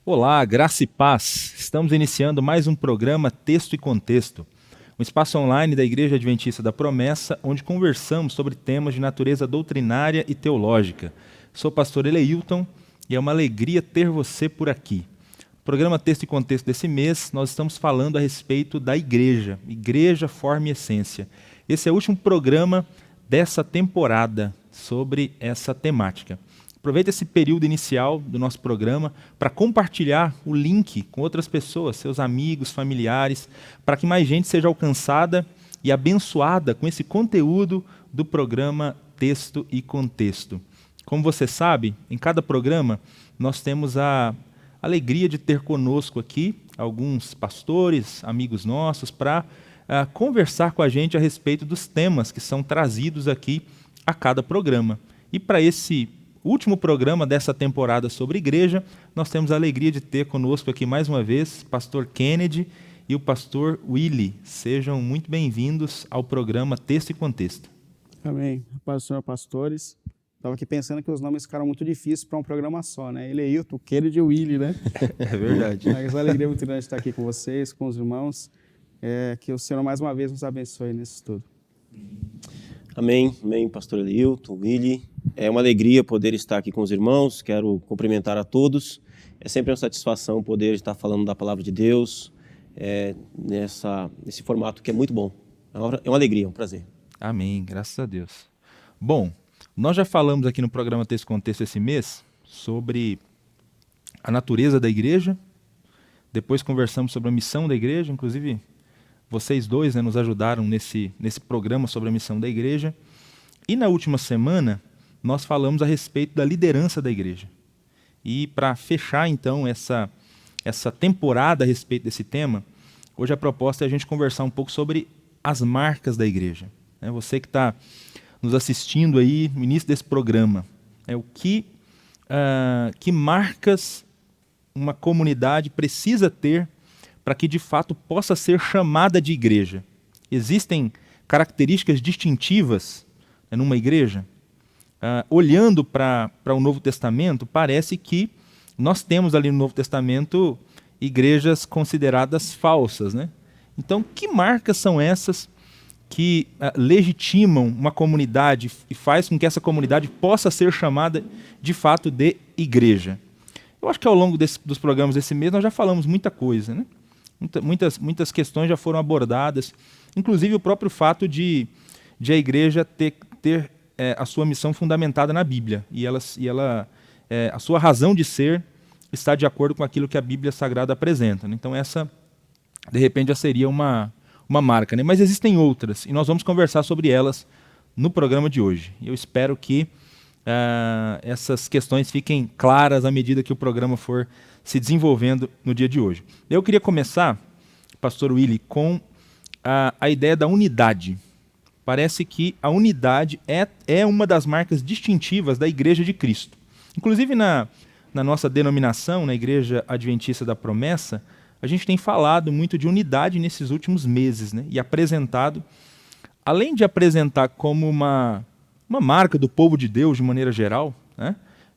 Olá, graça e paz. Estamos iniciando mais um programa Texto e Contexto, um espaço online da Igreja Adventista da Promessa, onde conversamos sobre temas de natureza doutrinária e teológica. Sou o pastor Eleilton e é uma alegria ter você por aqui. No programa Texto e Contexto desse mês, nós estamos falando a respeito da igreja, igreja, forma e essência. Esse é o último programa dessa temporada sobre essa temática. Aproveita esse período inicial do nosso programa para compartilhar o link com outras pessoas, seus amigos, familiares, para que mais gente seja alcançada e abençoada com esse conteúdo do programa Texto e Contexto. Como você sabe, em cada programa nós temos a alegria de ter conosco aqui alguns pastores, amigos nossos, para conversar com a gente a respeito dos temas que são trazidos aqui a cada programa. E para esse último programa dessa temporada sobre igreja, nós temos a alegria de ter conosco aqui mais uma vez o pastor Kennedy e o pastor Willy. Sejam muito bem-vindos ao programa Texto e Contexto. Amém. Paz do Senhor, pastores. Estava aqui pensando que os nomes ficaram muito difíceis para um programa só, né? Eleilton, Kennedy e Willy, né? É verdade. Mas uma alegria muito grande estar aqui com vocês, com os irmãos. Que o Senhor mais uma vez nos abençoe nesse estudo. Amém, amém, pastor Eleilton, Willy. É uma alegria poder estar aqui com os irmãos, quero cumprimentar a todos. É sempre uma satisfação poder estar falando da palavra de Deus, nesse formato que é muito bom. É uma alegria, é um prazer. Amém, graças a Deus. Bom, nós já falamos aqui no programa Texto e Contexto esse mês sobre a natureza da igreja, depois conversamos sobre a missão da igreja, inclusive vocês dois nos ajudaram nesse programa sobre a missão da igreja. E na última semana, nós falamos a respeito da liderança da igreja. E para fechar, então, essa temporada a respeito desse tema, hoje a proposta é a gente conversar um pouco sobre as marcas da igreja. Você que está nos assistindo aí no início desse programa, que marcas uma comunidade precisa ter para que de fato possa ser chamada de igreja. Existem características distintivas numa igreja? Olhando para o Novo Testamento, parece que nós temos ali no Novo Testamento igrejas consideradas falsas, né? Então, que marcas são essas que legitimam uma comunidade e faz com que essa comunidade possa ser chamada de fato de igreja? Eu acho que ao longo dos programas desse mês nós já falamos muita coisa, né? Muitas questões já foram abordadas, inclusive o próprio fato de a igreja ter a sua missão fundamentada na Bíblia, e a sua razão de ser está de acordo com aquilo que a Bíblia Sagrada apresenta, né? Então essa, de repente, já seria uma marca, né? Mas existem outras, e nós vamos conversar sobre elas no programa de hoje. Eu espero que essas questões fiquem claras à medida que o programa for se desenvolvendo no dia de hoje. Eu queria começar, pastor Willy, com a ideia da unidade. Parece que a unidade é uma das marcas distintivas da Igreja de Cristo. Inclusive na nossa denominação, na Igreja Adventista da Promessa, a gente tem falado muito de unidade nesses últimos meses, né? E apresentado, além de apresentar como uma marca do povo de Deus de maneira geral, né?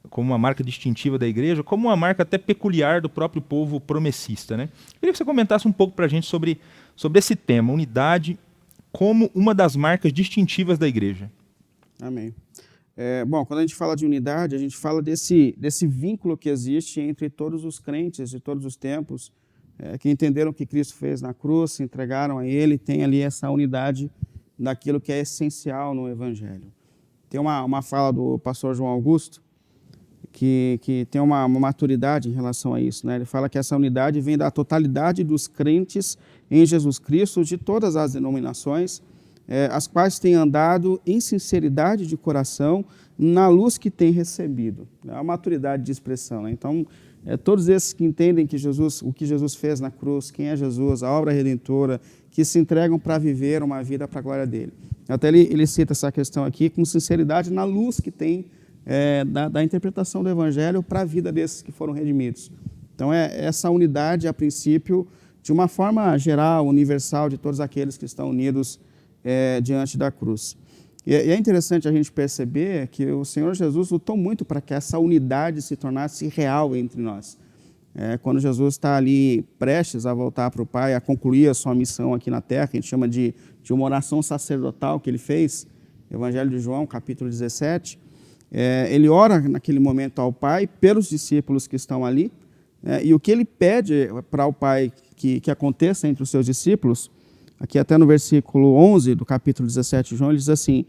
Como uma marca distintiva da igreja, como uma marca até peculiar do próprio povo promessista, né? Eu queria que você comentasse um pouco para a gente sobre esse tema, unidade como uma das marcas distintivas da igreja. Amém. Bom, quando a gente fala de unidade, a gente fala desse vínculo que existe entre todos os crentes de todos os tempos, que entenderam o que Cristo fez na cruz, se entregaram a Ele, tem ali essa unidade daquilo que é essencial no Evangelho. Tem uma fala do pastor João Augusto, que tem uma maturidade em relação a isso, né? Ele fala que essa unidade vem da totalidade dos crentes em Jesus Cristo, de todas as denominações, as quais têm andado em sinceridade de coração na luz que têm recebido. É uma maturidade de expressão, né? Então, todos esses que entendem o que Jesus fez na cruz, quem é Jesus, a obra redentora, que se entregam para viver uma vida para a glória dele. Até ele cita essa questão aqui com sinceridade na luz que tem da interpretação do Evangelho para a vida desses que foram redimidos. Então, essa unidade, a princípio, de uma forma geral, universal, de todos aqueles que estão unidos diante da cruz. E é interessante a gente perceber que o Senhor Jesus lutou muito para que essa unidade se tornasse real entre nós. quando Jesus está ali prestes a voltar para o Pai, a concluir a sua missão aqui na Terra, que a gente chama de uma oração sacerdotal que ele fez, Evangelho de João, capítulo 17, ele ora naquele momento ao Pai, pelos discípulos que estão ali, e o que ele pede para o Pai que aconteça entre os seus discípulos, aqui até no versículo 11 do capítulo 17 de João, ele diz assim,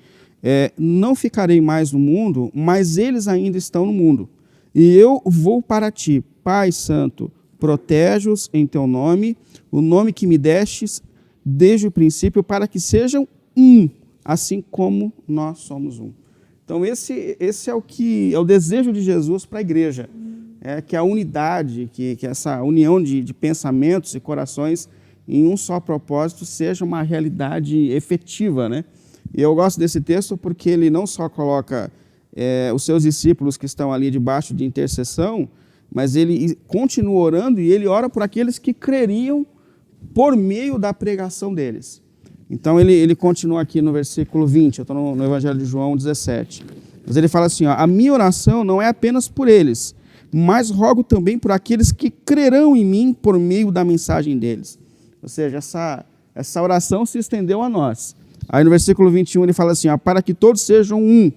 não ficarei mais no mundo, mas eles ainda estão no mundo, e eu vou para ti, Pai Santo, protege-os em teu nome, o nome que me destes desde o princípio, para que sejam um, assim como nós somos um. Então esse é o desejo de Jesus para a igreja, que a unidade, que essa união de pensamentos e corações em um só propósito seja uma realidade efetiva, né? E eu gosto desse texto porque ele não só coloca os seus discípulos que estão ali debaixo de intercessão, mas ele continua orando e ele ora por aqueles que creriam por meio da pregação deles. Então ele continua aqui no versículo 20, eu estou no Evangelho de João 17. Mas ele fala assim, a minha oração não é apenas por eles, mas rogo também por aqueles que crerão em mim por meio da mensagem deles. Ou seja, essa oração se estendeu a nós. Aí no versículo 21 ele fala assim, para que todos sejam um,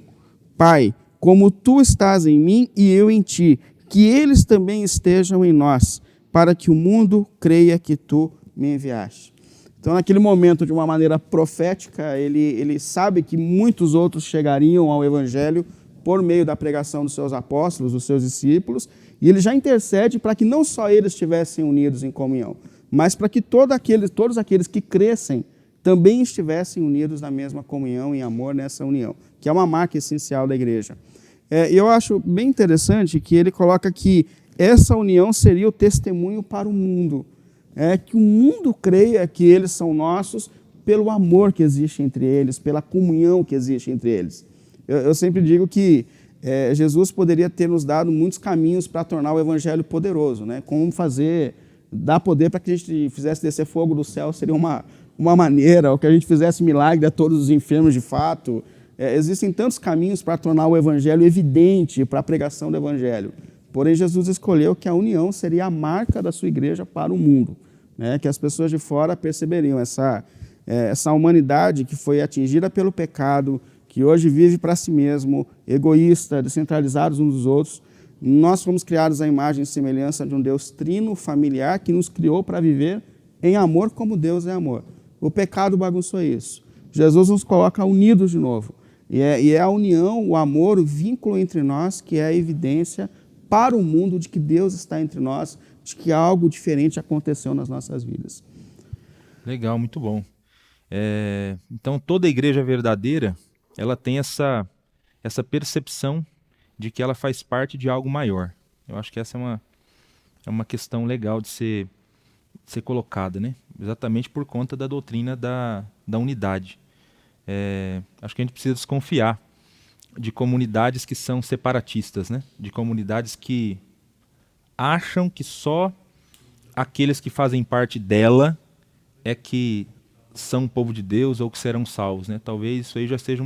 Pai, como tu estás em mim e eu em ti, que eles também estejam em nós, para que o mundo creia que tu me enviaste. Então, naquele momento, de uma maneira profética, ele sabe que muitos outros chegariam ao Evangelho por meio da pregação dos seus apóstolos, dos seus discípulos, e ele já intercede para que não só eles estivessem unidos em comunhão, mas para que todos aqueles que crescem também estivessem unidos na mesma comunhão, em amor, nessa união, que é uma marca essencial da igreja. E eu acho bem interessante que ele coloca que essa união seria o testemunho para o mundo. Que o mundo creia que eles são nossos pelo amor que existe entre eles, pela comunhão que existe entre eles. Eu sempre digo que Jesus poderia ter nos dado muitos caminhos para tornar o evangelho poderoso, né? Como dar poder para que a gente fizesse descer fogo do céu seria uma maneira, ou que a gente fizesse milagre a todos os enfermos de fato. Existem tantos caminhos para tornar o evangelho evidente para a pregação do evangelho. Porém, Jesus escolheu que a união seria a marca da sua igreja para o mundo, né? Que as pessoas de fora perceberiam essa humanidade que foi atingida pelo pecado, que hoje vive para si mesmo, egoísta, descentralizados uns dos outros. Nós fomos criados à imagem e semelhança de um Deus trino, familiar, que nos criou para viver em amor como Deus é amor. O pecado bagunçou isso. Jesus nos coloca unidos de novo. E é a união, o amor, o vínculo entre nós que é a evidência para o mundo de que Deus está entre nós, de que algo diferente aconteceu nas nossas vidas. Legal, muito bom. Então, toda igreja verdadeira, ela tem essa percepção de que ela faz parte de algo maior. Eu acho que essa é uma questão legal de ser colocada, né? Exatamente por conta da doutrina da unidade. Acho que a gente precisa desconfiar de comunidades que são separatistas, né? De comunidades que acham que só aqueles que fazem parte dela é que são o povo de Deus ou que serão salvos, né? Talvez isso aí já seja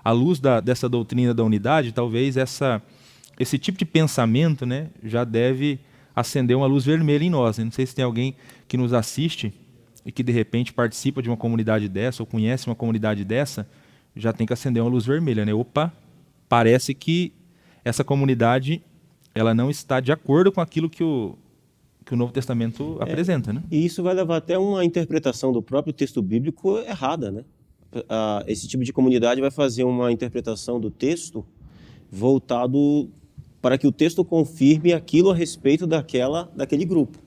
à luz dessa doutrina da unidade, talvez esse tipo de pensamento, né, já deve acender uma luz vermelha em nós, né? Não sei se tem alguém que nos assiste e que de repente participa de uma comunidade dessa ou conhece uma comunidade dessa, já tem que acender uma luz vermelha, né? Opa, parece que essa comunidade ela não está de acordo com aquilo que o Novo Testamento apresenta, né? E isso vai levar até uma interpretação do próprio texto bíblico errada, né? Esse tipo de comunidade vai fazer uma interpretação do texto voltado para que o texto confirme aquilo a respeito daquele grupo.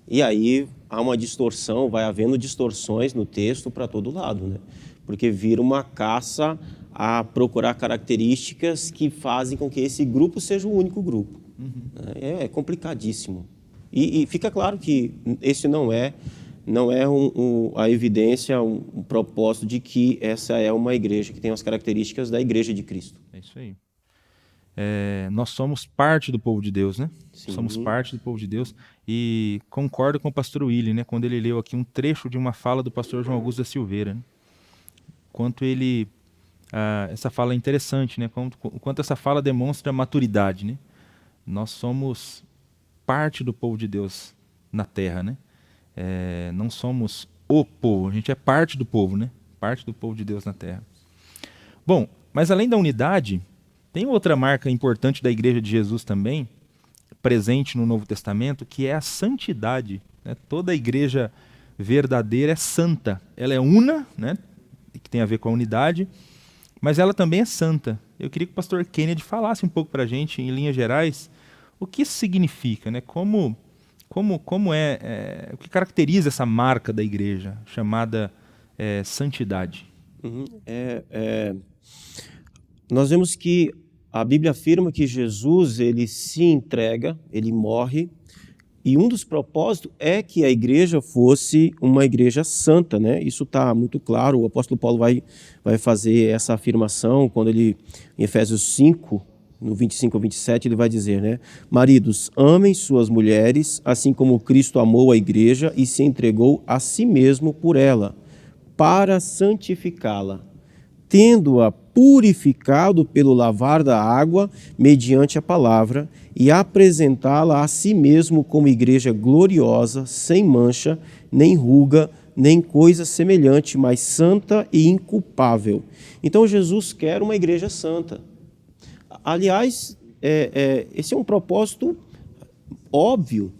E aí há uma distorção, vai havendo distorções no texto para todo lado, né? Porque vira uma caça a procurar características que fazem com que esse grupo seja o único grupo. É complicadíssimo. E fica claro que esse não é a evidência, um propósito de que essa é uma igreja que tem as características da igreja de Cristo. É isso aí. Nós somos parte do povo de Deus, né? Sim. Somos parte do povo de Deus. E concordo com o pastor Willy, né? Quando ele leu aqui um trecho de uma fala do pastor João Augusto da Silveira, né? Quanto essa fala é interessante, né? Quanto essa fala demonstra maturidade, né? Nós somos parte do povo de Deus na terra, né? Não somos o povo, a gente é parte do povo, né? Parte do povo de Deus na terra. Bom, mas além da unidade, tem outra marca importante da Igreja de Jesus também, presente no Novo Testamento, que é a santidade, né? Toda a igreja verdadeira é santa. Ela é una, né? Que tem a ver com a unidade, mas ela também é santa. Eu queria que o pastor Kennedy falasse um pouco para a gente, em linhas gerais, o que isso significa, né? Como o que caracteriza essa marca da igreja, chamada santidade. Nós vemos que a Bíblia afirma que Jesus, ele se entrega, ele morre, e um dos propósitos é que a igreja fosse uma igreja santa, né? Isso está muito claro, o apóstolo Paulo vai fazer essa afirmação quando ele, em Efésios 5, no 25 ao 27, ele vai dizer, né? Maridos, amem suas mulheres, assim como Cristo amou a igreja e se entregou a si mesmo por ela, para santificá-la, tendo-a purificado pelo lavar da água mediante a palavra, e apresentá-la a si mesmo como igreja gloriosa, sem mancha, nem ruga, nem coisa semelhante, mas santa e inculpável. Então Jesus quer uma igreja santa. Aliás, esse é um propósito óbvio.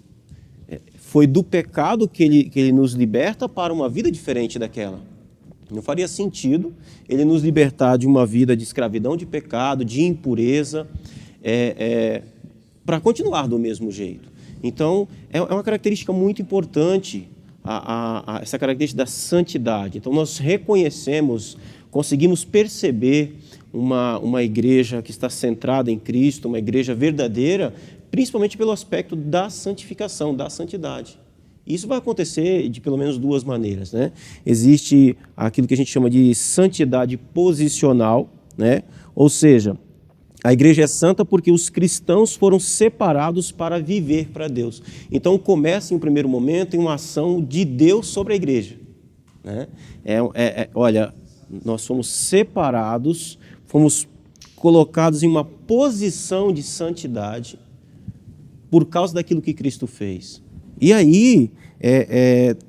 Foi do pecado que ele nos liberta para uma vida diferente daquela. Não faria sentido ele nos libertar de uma vida de escravidão, de pecado, de impureza, para continuar do mesmo jeito. Então, é uma característica muito importante, essa característica da santidade. Então, nós reconhecemos, conseguimos perceber uma igreja que está centrada em Cristo, uma igreja verdadeira, principalmente pelo aspecto da santificação, da santidade. Isso vai acontecer de pelo menos duas maneiras, né? Existe aquilo que a gente chama de santidade posicional, né? Ou seja, a igreja é santa porque os cristãos foram separados para viver para Deus. Então começa em um primeiro momento em uma ação de Deus sobre a igreja, né? Olha, nós fomos separados, fomos colocados em uma posição de santidade por causa daquilo que Cristo fez. E aí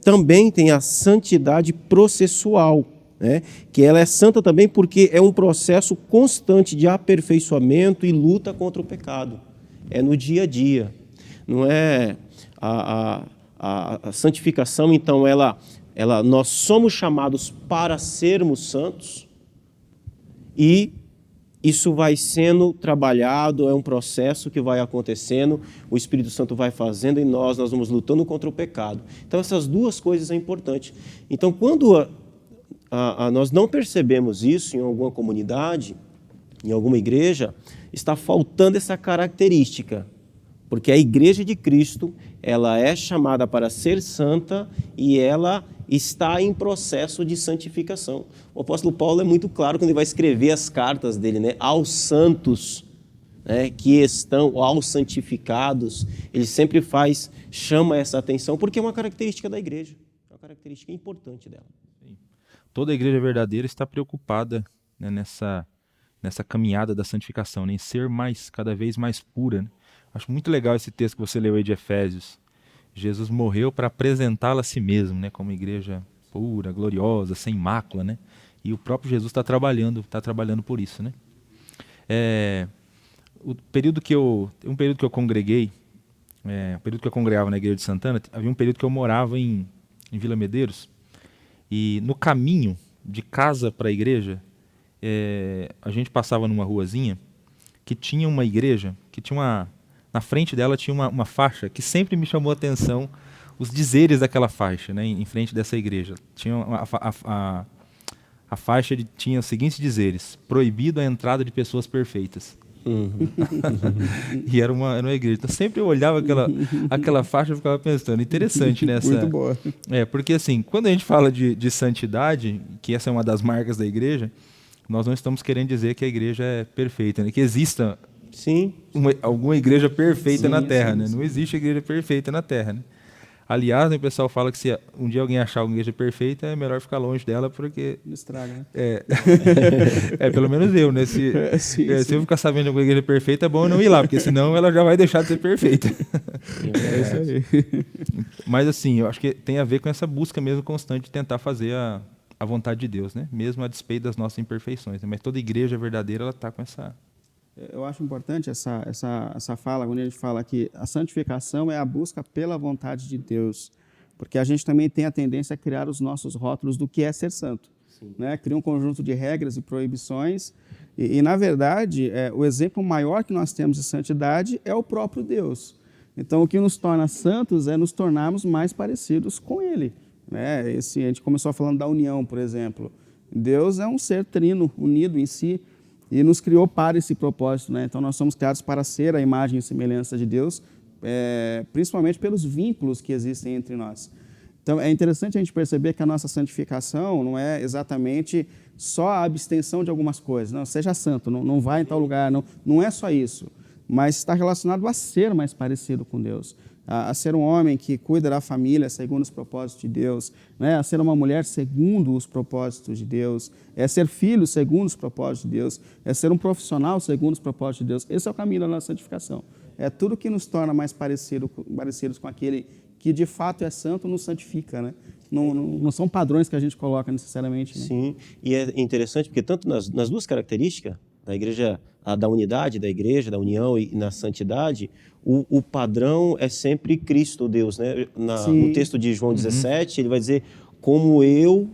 também tem a santidade processual, né? Que ela é santa também porque é um processo constante de aperfeiçoamento e luta contra o pecado. É no dia a dia. Não é a santificação, então, nós somos chamados para sermos santos e isso vai sendo trabalhado, é um processo que vai acontecendo, o Espírito Santo vai fazendo em nós vamos lutando contra o pecado. Então, essas duas coisas são importantes. Então, quando nós não percebemos isso em alguma comunidade, em alguma igreja, está faltando essa característica, porque a igreja de Cristo, ela é chamada para ser santa e ela está em processo de santificação. O apóstolo Paulo é muito claro quando ele vai escrever as cartas dele, né? Aos santos, né? Que estão, aos santificados, ele sempre chama essa atenção, porque é uma característica da igreja, é uma característica importante dela. Sim. Toda a igreja verdadeira está preocupada, né, nessa caminhada da santificação, né, em ser cada vez mais pura, né? Acho muito legal esse texto que você leu aí de Efésios. Jesus morreu para apresentá-la a si mesmo, né, como igreja pura, gloriosa, sem mácula, né? E o próprio Jesus está trabalhando por isso, né? Um período que eu congreguei, o período que eu congregava na igreja de Santana, havia um período que eu morava em Vila Medeiros, e no caminho de casa para a igreja, a gente passava numa ruazinha que tinha uma igreja, na frente dela tinha uma faixa que sempre me chamou a atenção, os dizeres daquela faixa, né, em frente dessa igreja. Tinha a faixa tinha os seguintes dizeres: proibido a entrada de pessoas perfeitas. E era uma igreja. Então sempre eu olhava aquela faixa e ficava pensando, interessante nessa. Muito boa. Porque assim, quando a gente fala de santidade, que essa é uma das marcas da igreja, nós não estamos querendo dizer que a igreja é perfeita, né? Que exista alguma igreja perfeita na Terra, né? Não existe igreja perfeita na Terra, né? Aliás, o pessoal fala que se um dia alguém achar uma igreja perfeita, é melhor ficar longe dela, porque... Não estraga, né? Pelo menos eu, né? Se eu ficar sabendo de alguma igreja perfeita, é bom eu não ir lá, porque senão ela já vai deixar de ser perfeita. É isso aí. Mas assim, eu acho que tem a ver com essa busca mesmo constante de tentar fazer a vontade de Deus, né? Mesmo a despeito das nossas imperfeições, né? Mas toda igreja verdadeira, ela está com essa... Eu acho importante essa fala, quando a gente fala que a santificação é a busca pela vontade de Deus, porque a gente também tem a tendência a criar os nossos rótulos do que é ser santo. Né? Cria um conjunto de regras e proibições, e na verdade, o exemplo maior que nós temos de santidade é o próprio Deus. Então, o que nos torna santos é nos tornarmos mais parecidos com Ele. Né? A gente começou falando da união, por exemplo. Deus é um ser trino, unido em si, e nos criou para esse propósito. Né? Então, nós somos criados para ser a imagem e semelhança de Deus, principalmente pelos vínculos que existem entre nós. Então, é interessante a gente perceber que a nossa santificação não é exatamente só a abstenção de algumas coisas. Não, seja santo, não vá em tal lugar, não é só isso. Mas está relacionado a ser mais parecido com Deus, a ser um homem que cuida da família segundo os propósitos de Deus, né? A ser uma mulher segundo os propósitos de Deus, é ser filho segundo os propósitos de Deus, é ser um profissional segundo os propósitos de Deus. Esse é o caminho da nossa santificação. É tudo que nos torna mais parecidos com aquele que de fato é santo, nos santifica, né? Não são padrões que a gente coloca necessariamente. Né? Sim, e é interessante porque tanto nas duas características, da igreja, da unidade da igreja, da união e na santidade, o padrão é sempre Cristo, Deus. Né? No texto de João 17, ele vai dizer, como eu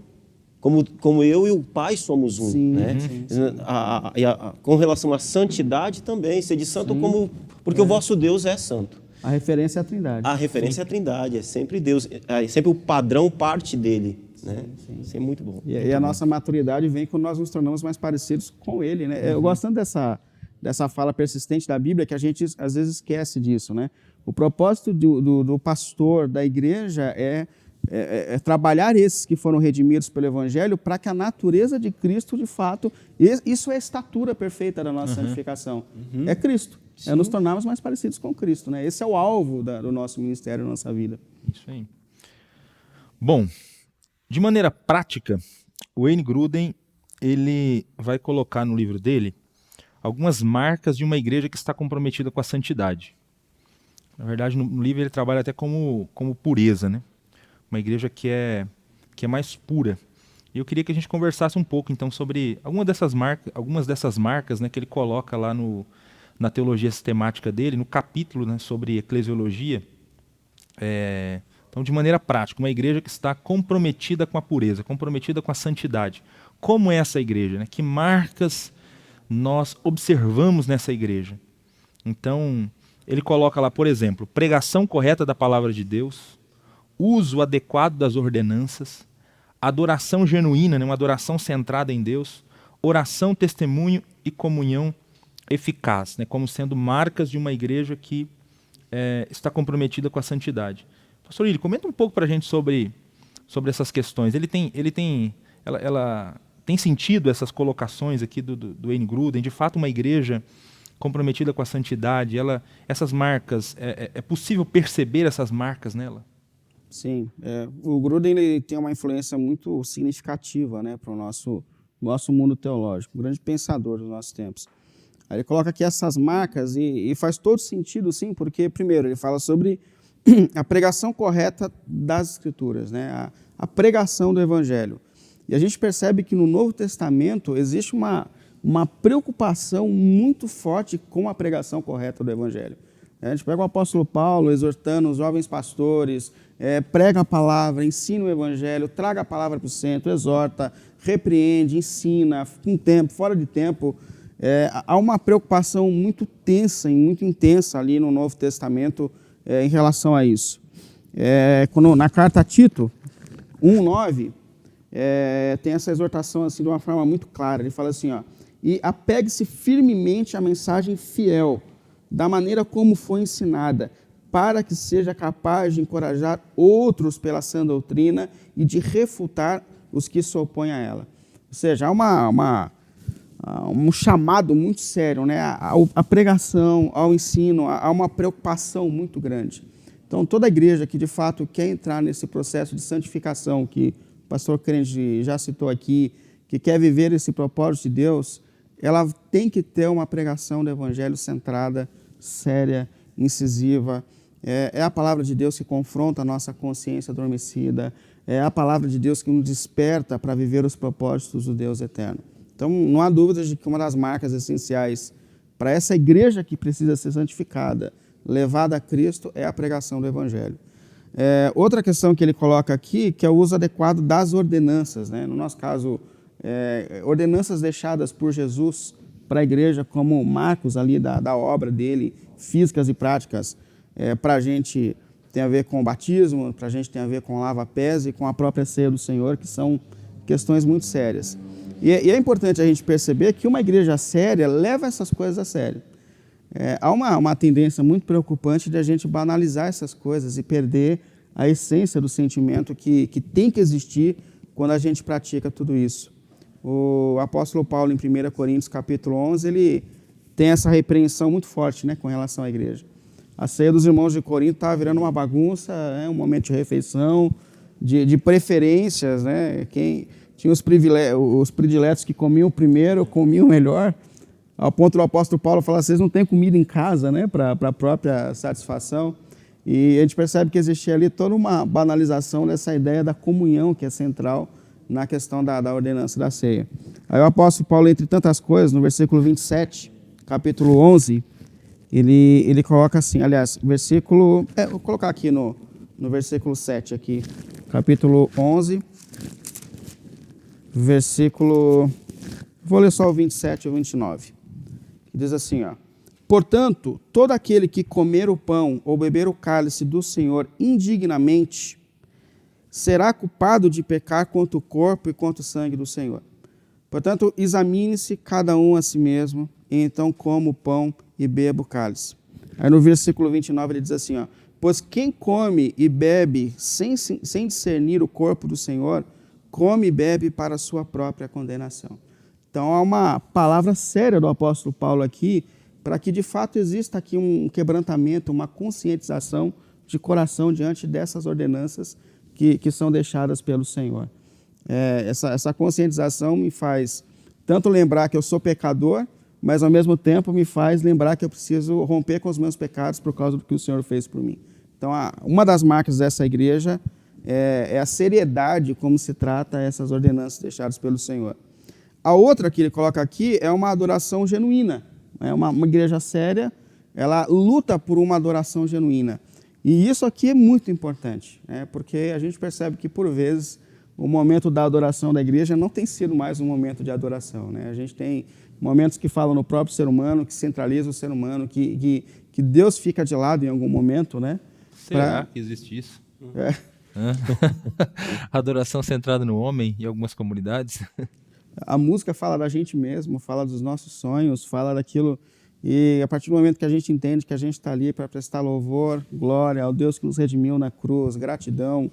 e o Pai somos um. Sim, né? sim. Com relação à santidade também, ser de santo porque o vosso Deus é santo. A referência é a Trindade. A referência é a Trindade, é sempre Deus, é sempre o padrão parte dele. Né? Isso é muito bom. E a nossa maturidade vem quando nós nos tornamos mais parecidos com Ele. Né? Eu gosto tanto dessa fala persistente da Bíblia que a gente às vezes esquece disso. Né? O propósito do pastor da igreja é trabalhar esses que foram redimidos pelo Evangelho para que a natureza de Cristo, de fato, isso é a estatura perfeita da nossa santificação. É Cristo. Sim. É nos tornarmos mais parecidos com Cristo. Né? Esse é o alvo do nosso ministério, da nossa vida. Isso aí. Bom, de maneira prática, o Wayne Grudem ele vai colocar no livro dele algumas marcas de uma igreja que está comprometida com a santidade. Na verdade, no livro ele trabalha até como pureza, né? Uma igreja que é mais pura. E eu queria que a gente conversasse um pouco, então, sobre algumas dessas marcas, né, que ele coloca lá na teologia sistemática dele, no capítulo, né, sobre eclesiologia. Então, de maneira prática, uma igreja que está comprometida com a pureza, comprometida com a santidade. Como é essa igreja? Né? Que marcas nós observamos nessa igreja? Então, ele coloca lá, por exemplo, pregação correta da palavra de Deus, uso adequado das ordenanças, adoração genuína, né? Uma adoração centrada em Deus, oração, testemunho e comunhão eficaz, né? Como sendo marcas de uma igreja que está comprometida com a santidade. Pastor Willi, comenta um pouco para a gente sobre essas questões. Ela tem sentido essas colocações aqui do Wayne Grudem? De fato, uma igreja comprometida com a santidade, essas marcas, é possível perceber essas marcas nela? Sim. O Grudem ele tem uma influência muito significativa, né, para o nosso mundo teológico, um grande pensador dos nossos tempos. Aí ele coloca aqui essas marcas e faz todo sentido, sim, porque, primeiro, ele fala sobre a pregação correta das Escrituras, né? A pregação do Evangelho. E a gente percebe que no Novo Testamento existe uma preocupação muito forte com a pregação correta do Evangelho. A gente pega o apóstolo Paulo exortando os jovens pastores, prega a palavra, ensina o Evangelho, traga a palavra para o centro, exorta, repreende, ensina, com tempo, fora de tempo. Há uma preocupação muito tensa e muito intensa ali no Novo Testamento em relação a isso. Na carta a Tito 1:9, tem essa exortação assim, de uma forma muito clara. Ele fala assim, e apegue-se firmemente à mensagem fiel, da maneira como foi ensinada, para que seja capaz de encorajar outros pela sã doutrina e de refutar os que se opõem a ela. Ou seja, há um chamado muito sério, né? A pregação, ao ensino, há uma preocupação muito grande. Então, toda igreja que de fato quer entrar nesse processo de santificação, que o pastor Crente já citou aqui, que quer viver esse propósito de Deus, ela tem que ter uma pregação do Evangelho centrada, séria, incisiva, é a palavra de Deus que confronta a nossa consciência adormecida, é a palavra de Deus que nos desperta para viver os propósitos do Deus eterno. Então, não há dúvida de que uma das marcas essenciais para essa igreja que precisa ser santificada, levada a Cristo, é a pregação do Evangelho. Outra questão que ele coloca aqui, que é o uso adequado das ordenanças, né? No nosso caso, ordenanças deixadas por Jesus para a igreja como marcos ali da obra dele, físicas e práticas, para a gente tem a ver com o batismo, para a gente tem a ver com lava-pés e com a própria ceia do Senhor, que são questões muito sérias. E é importante a gente perceber que uma igreja séria leva essas coisas a sério. Há uma tendência muito preocupante de a gente banalizar essas coisas e perder a essência do sentimento que tem que existir quando a gente pratica tudo isso. O apóstolo Paulo, em 1 Coríntios capítulo 11, ele tem essa repreensão muito forte, né, com relação à igreja. A ceia dos irmãos de Corinto estava virando uma bagunça, um momento de refeição, de preferências, né? Quem tinha os prediletos que comiam primeiro, comiam melhor, ao ponto do apóstolo Paulo falar, vocês não têm comida em casa, né, para a própria satisfação. E a gente percebe que existia ali toda uma banalização dessa ideia da comunhão, que é central na questão da ordenança da ceia. Aí o apóstolo Paulo, entre tantas coisas, no versículo 27, capítulo 11, ele coloca assim, aliás, versículo... vou colocar aqui no versículo 7, aqui, capítulo 11, versículo... Vou ler só o 27 e o 29. Diz assim, ó: portanto, todo aquele que comer o pão ou beber o cálice do Senhor indignamente será culpado de pecar contra o corpo e contra o sangue do Senhor. Portanto, examine-se cada um a si mesmo, e então coma o pão e beba o cálice. Aí no versículo 29 ele diz assim, ó: pois quem come e bebe sem discernir o corpo do Senhor, come e bebe para a sua própria condenação. Então há uma palavra séria do apóstolo Paulo aqui, para que de fato exista aqui um quebrantamento, uma conscientização de coração diante dessas ordenanças que são deixadas pelo Senhor. Essa conscientização me faz tanto lembrar que eu sou pecador, mas ao mesmo tempo me faz lembrar que eu preciso romper com os meus pecados por causa do que o Senhor fez por mim. Então, uma das marcas dessa igreja é a seriedade como se trata essas ordenanças deixadas pelo Senhor. A outra que ele coloca aqui é uma adoração genuína. Uma igreja séria, ela luta por uma adoração genuína. E isso aqui é muito importante, porque a gente percebe que, por vezes, o momento da adoração da igreja não tem sido mais um momento de adoração. A gente tem momentos que falam no próprio ser humano, que centralizam o ser humano, que Deus fica de lado em algum momento. Será que existe isso? Adoração centrada no homem em algumas comunidades? A música fala da gente mesmo, fala dos nossos sonhos, fala daquilo. E a partir do momento que a gente entende que a gente está ali para prestar louvor, glória ao Deus que nos redimiu na cruz, gratidão,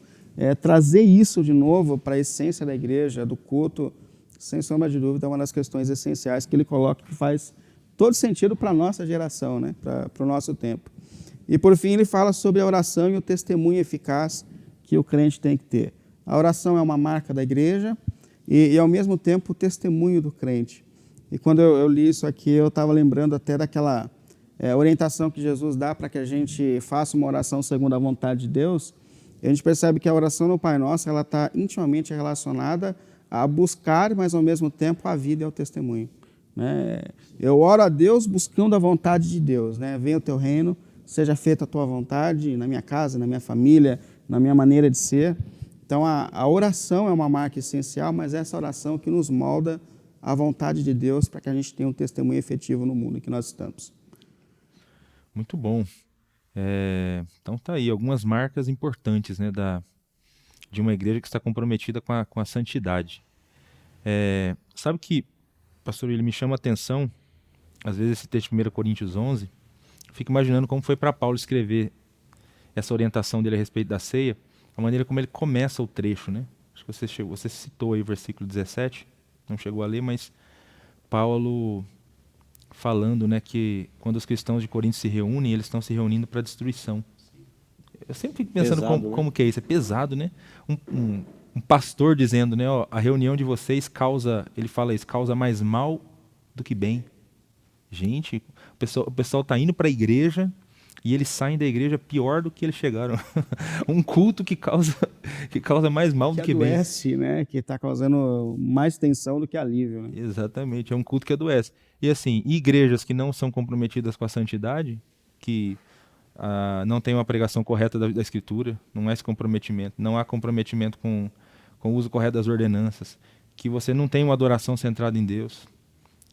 trazer isso de novo para a essência da igreja, do culto, sem sombra de dúvida, é uma das questões essenciais que ele coloca, que faz todo sentido para a nossa geração, para o nosso tempo. E por fim ele fala sobre a oração e o testemunho eficaz que o crente tem que ter. A oração é uma marca da igreja, e ao mesmo tempo o testemunho do crente. E quando eu li isso aqui, eu estava lembrando até daquela orientação que Jesus dá para que a gente faça uma oração segundo a vontade de Deus. E a gente percebe que a oração no Pai Nosso ela está intimamente relacionada a buscar, mas ao mesmo tempo a vida e ao testemunho. Eu oro a Deus buscando a vontade de Deus. Venha o teu reino, seja feita a tua vontade na minha casa, na minha família, na minha maneira de ser. Então, a oração é uma marca essencial, mas essa oração que nos molda a vontade de Deus para que a gente tenha um testemunho efetivo no mundo em que nós estamos. Muito bom. Então, tá aí algumas marcas importantes de uma igreja que está comprometida com a santidade. Sabe que, pastor, ele me chama a atenção, às vezes esse texto de 1 Coríntios 11, eu fico imaginando como foi para Paulo escrever essa orientação dele a respeito da ceia, a maneira como ele começa o trecho, Acho que você citou aí o versículo 17, não chegou a ler, mas Paulo falando, que quando os cristãos de Corinto se reúnem, eles estão se reunindo para destruição. Eu sempre fico pensando pesado, como que é isso, é pesado, Um pastor dizendo, a reunião de vocês ele fala isso, causa mais mal do que bem. Gente, o pessoal está indo para a igreja, e eles saem da igreja pior do que eles chegaram. Um culto que causa mais mal do Que que bem. adoece, né? Que está causando mais tensão do que alívio, né? Exatamente, é um culto que adoece. E assim, igrejas que não são comprometidas com a santidade, que não tem uma pregação correta da Escritura, não há esse comprometimento, não há comprometimento com o uso correto das ordenanças, que você não tem uma adoração centrada em Deus.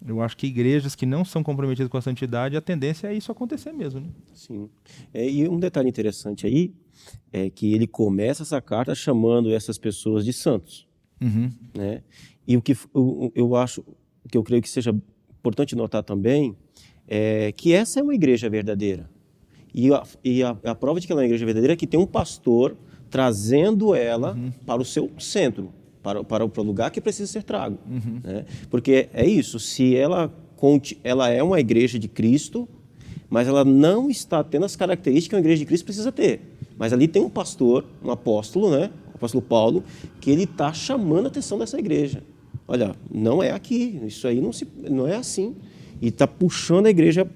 Eu acho que igrejas que não são comprometidas com a santidade, a tendência é isso acontecer mesmo, né? Sim. E um detalhe interessante aí é que ele começa essa carta chamando essas pessoas de santos, Uhum. né? E o que eu creio que seja importante notar também é que essa é uma igreja verdadeira. E a prova de que ela é uma igreja verdadeira é que tem um pastor trazendo ela para o seu centro, para o lugar que precisa ser trago. Né? Porque é isso, se ela é uma igreja de Cristo, mas ela não está tendo as características que uma igreja de Cristo precisa ter. Mas ali tem um pastor, um apóstolo, né? O apóstolo Paulo, que ele está chamando a atenção dessa igreja. Olha, não é aqui, isso aí não é assim. E está puxando a igreja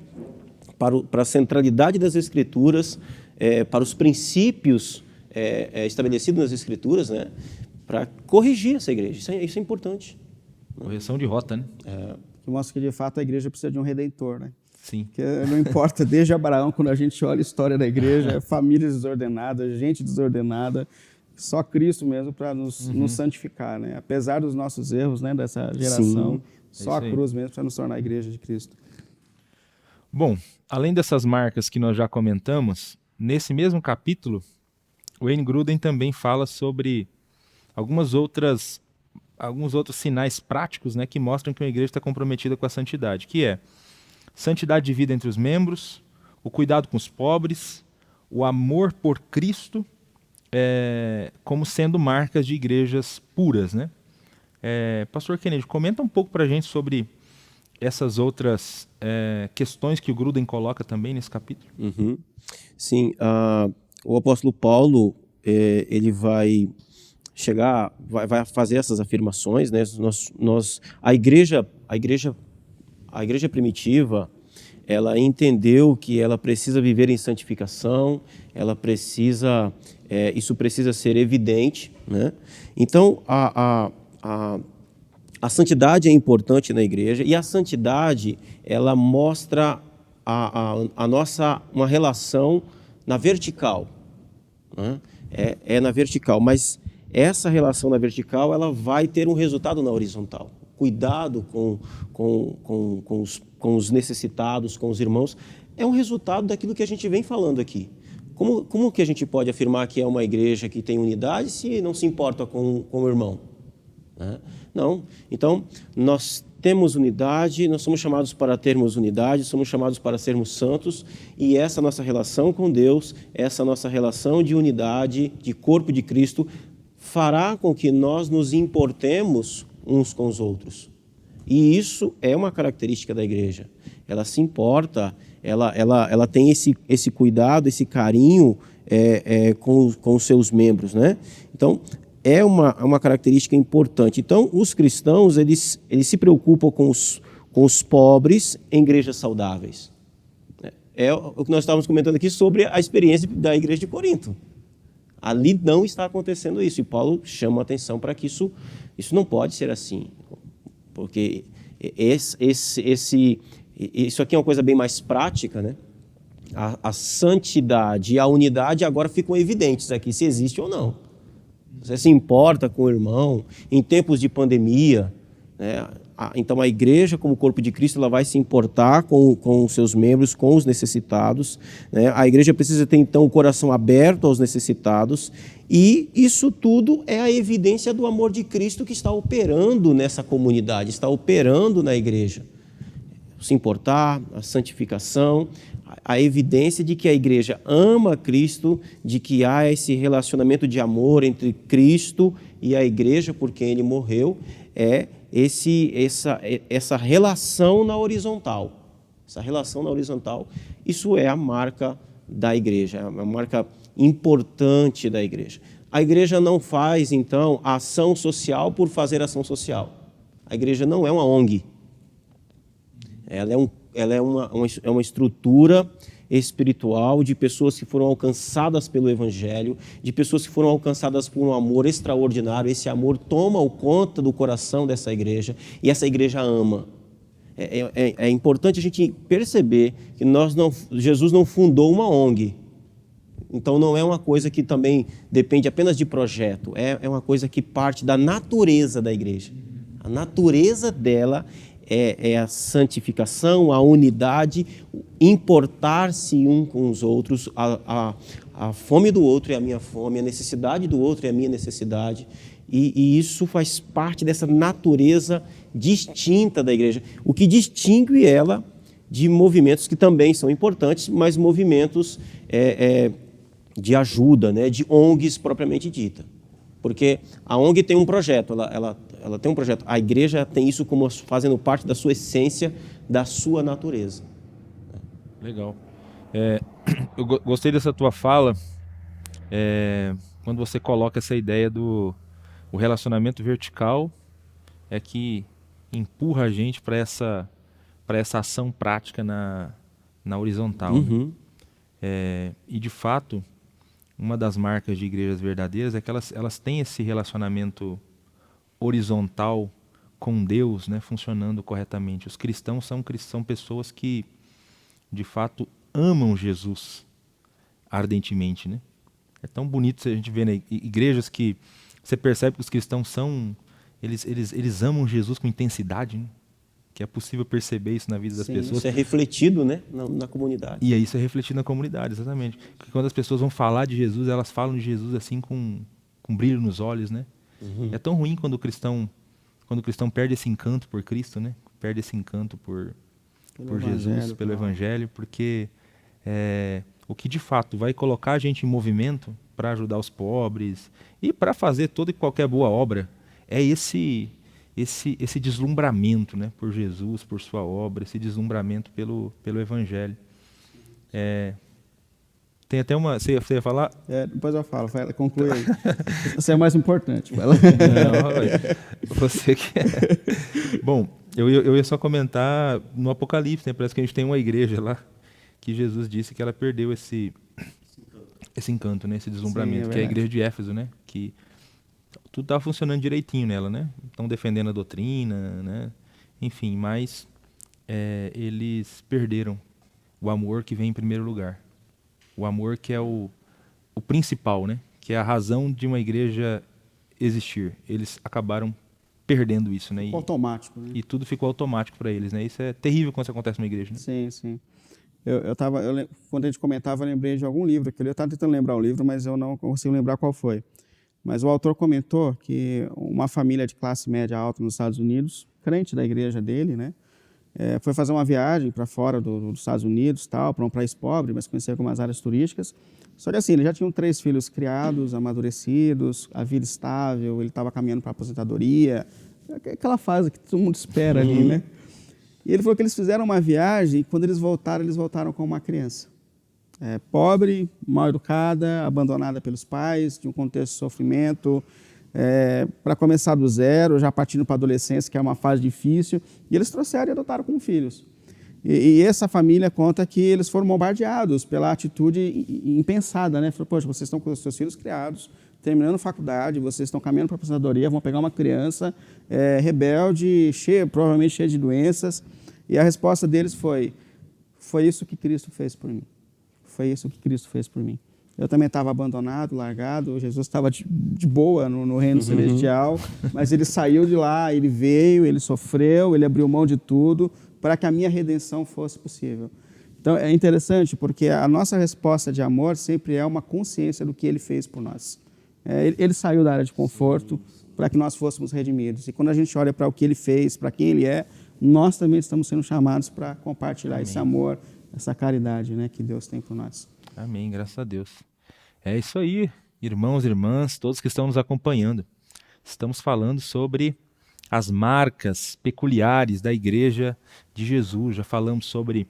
para a centralidade das Escrituras, para os princípios estabelecidos nas Escrituras, né? Para corrigir essa igreja. Isso é importante. Correção de rota, né? Que mostra que, de fato, a igreja precisa de um redentor, né? Sim. Que não importa, desde Abraão, quando a gente olha a história da igreja, famílias desordenadas, gente desordenada, só Cristo mesmo para nos santificar, né? Apesar dos nossos erros, né, dessa geração, só a cruz mesmo para nos tornar a igreja de Cristo. Bom, além dessas marcas que nós já comentamos, nesse mesmo capítulo, o Wayne Grudem também fala sobre alguns outros sinais práticos, né, que mostram que uma igreja está comprometida com a santidade, que é santidade de vida entre os membros, o cuidado com os pobres, o amor por Cristo, como sendo marcas de igrejas puras, né? Pastor Kennedy, comenta um pouco para a gente sobre essas outras questões que o Grudem coloca também nesse capítulo. Uhum. Sim, o apóstolo Paulo ele vai fazer essas afirmações, né? A igreja primitiva, ela entendeu que ela precisa viver em santificação, isso precisa ser evidente, né? Então, a santidade é importante na igreja, e a santidade, ela mostra uma relação na vertical, né? Na vertical, mas essa relação na vertical, ela vai ter um resultado na horizontal. Cuidado com os necessitados, com os irmãos, é um resultado daquilo que a gente vem falando aqui. Como que a gente pode afirmar que é uma igreja que tem unidade se não se importa com o irmão? Não. Então, nós temos unidade, nós somos chamados para termos unidade, somos chamados para sermos santos, e essa nossa relação com Deus, essa nossa relação de unidade, de corpo de Cristo, fará com que nós nos importemos uns com os outros. E isso é uma característica da igreja. Ela se importa, ela tem esse cuidado, esse carinho com os seus membros, né? Então, é uma característica importante. Então, os cristãos, eles se preocupam com os pobres em igrejas saudáveis. É o que nós estávamos comentando aqui sobre a experiência da igreja de Corinto. Ali não está acontecendo isso, e Paulo chama a atenção para que isso não pode ser assim, porque isso aqui é uma coisa bem mais prática, né? A santidade e a unidade agora ficam evidentes aqui, se existe ou não. Você se importa com o irmão em tempos de pandemia, né? Então a igreja, como corpo de Cristo, ela vai se importar com os seus membros, com os necessitados, né? A igreja precisa ter, então, o coração aberto aos necessitados, e isso tudo é a evidência do amor de Cristo que está operando nessa comunidade, está operando na igreja. Se importar, a santificação, a evidência de que a igreja ama Cristo, de que há esse relacionamento de amor entre Cristo e a igreja por quem ele morreu, essa relação na horizontal. Essa relação na horizontal, isso é a marca da igreja, é uma marca importante da igreja. A igreja não faz, então, ação social por fazer ação social. A igreja não é uma ONG. Ela é uma estrutura espiritual, de pessoas que foram alcançadas pelo Evangelho, de pessoas que foram alcançadas por um amor extraordinário. Esse amor toma conta do coração dessa igreja e essa igreja ama. É importante a gente perceber que Jesus não fundou uma ONG. Então não é uma coisa que também depende apenas de projeto, é uma coisa que parte da natureza da igreja. A natureza dela é a santificação, a unidade, importar-se um com os outros, a fome do outro é a minha fome, a necessidade do outro é a minha necessidade. E isso faz parte dessa natureza distinta da igreja, o que distingue ela de movimentos que também são importantes, mas movimentos de ajuda, né, de ONGs propriamente dita. Porque a ONG tem um projeto, ela tem um projeto. A igreja tem isso como fazendo parte da sua essência, da sua natureza. Legal. Eu gostei dessa tua fala, quando você coloca essa ideia o relacionamento vertical é que empurra a gente para essa ação prática na horizontal. Uhum. Né? E de fato, uma das marcas de igrejas verdadeiras é que elas têm esse relacionamento horizontal com Deus, né, funcionando corretamente. Os cristãos são pessoas que, de fato, amam Jesus ardentemente. Né? É tão bonito a gente ver, né, igrejas que você percebe que os cristãos eles amam Jesus com intensidade, né? Que é possível perceber isso na vida das pessoas. Isso é refletido, né, na comunidade. E isso é refletido na comunidade, exatamente. Porque quando as pessoas vão falar de Jesus, elas falam de Jesus assim com brilho nos olhos, né? É tão ruim quando o cristão perde esse encanto por Cristo, né? Perde esse encanto por Jesus, pelo Evangelho, porque o que de fato vai colocar a gente em movimento para ajudar os pobres e para fazer toda e qualquer boa obra é esse deslumbramento, né, por Jesus, por sua obra, esse deslumbramento pelo Evangelho. Tem até uma... Você ia falar? Depois eu falo, conclui aí. Você é mais importante. Fala. Não, você que... Bom, eu ia só comentar no Apocalipse, né, parece que a gente tem uma igreja lá que Jesus disse que ela perdeu esse encanto, né, esse deslumbramento. Sim, que é a igreja de Éfeso, né, que tudo estava funcionando direitinho nela, né? Estão defendendo a doutrina, né? Enfim, mas eles perderam o amor que vem em primeiro lugar. O amor que é o principal, né? Que é a razão de uma igreja existir. Eles acabaram perdendo isso, né? Automático, né? E tudo ficou automático para eles, né? Isso é terrível quando isso acontece numa igreja, né? Sim, sim. Quando a gente comentava, eu lembrei de algum livro que eu estava tentando lembrar o livro, mas eu não consigo lembrar qual foi. Mas o autor comentou que uma família de classe média alta nos Estados Unidos, crente da igreja dele, né, foi fazer uma viagem para fora dos Estados Unidos, para um país pobre, mas conhecer algumas áreas turísticas. Só que assim, eles já tinham 3 filhos criados, amadurecidos, a vida estável, ele estava caminhando para a aposentadoria, aquela fase que todo mundo espera ali, né? E ele falou que eles fizeram uma viagem e quando eles voltaram com uma criança. Pobre, mal educada, abandonada pelos pais, de um contexto de sofrimento, para começar do zero, já partindo para a adolescência, que é uma fase difícil, e eles trouxeram e adotaram como filhos. E essa família conta que eles foram bombardeados pela atitude impensada, né? Falou, poxa, vocês estão com os seus filhos criados, terminando faculdade, vocês estão caminhando para a aposentadoria, vão pegar uma criança rebelde, provavelmente cheia de doenças, e a resposta deles foi isso que Cristo fez por mim. Foi isso que Cristo fez por mim. Eu também estava abandonado, largado, Jesus estava de boa no reino celestial, mas ele saiu de lá, ele veio, ele sofreu, ele abriu mão de tudo para que a minha redenção fosse possível. Então é interessante porque a nossa resposta de amor sempre é uma consciência do que ele fez por nós. Ele saiu da área de conforto para que nós fôssemos redimidos. E quando a gente olha para o que ele fez, para quem ele é, nós também estamos sendo chamados para compartilhar Amém. Esse amor, essa caridade, né, que Deus tem por nós. Amém, graças a Deus. É isso aí, irmãos e irmãs, todos que estão nos acompanhando. Estamos falando sobre as marcas peculiares da Igreja de Jesus. Já falamos sobre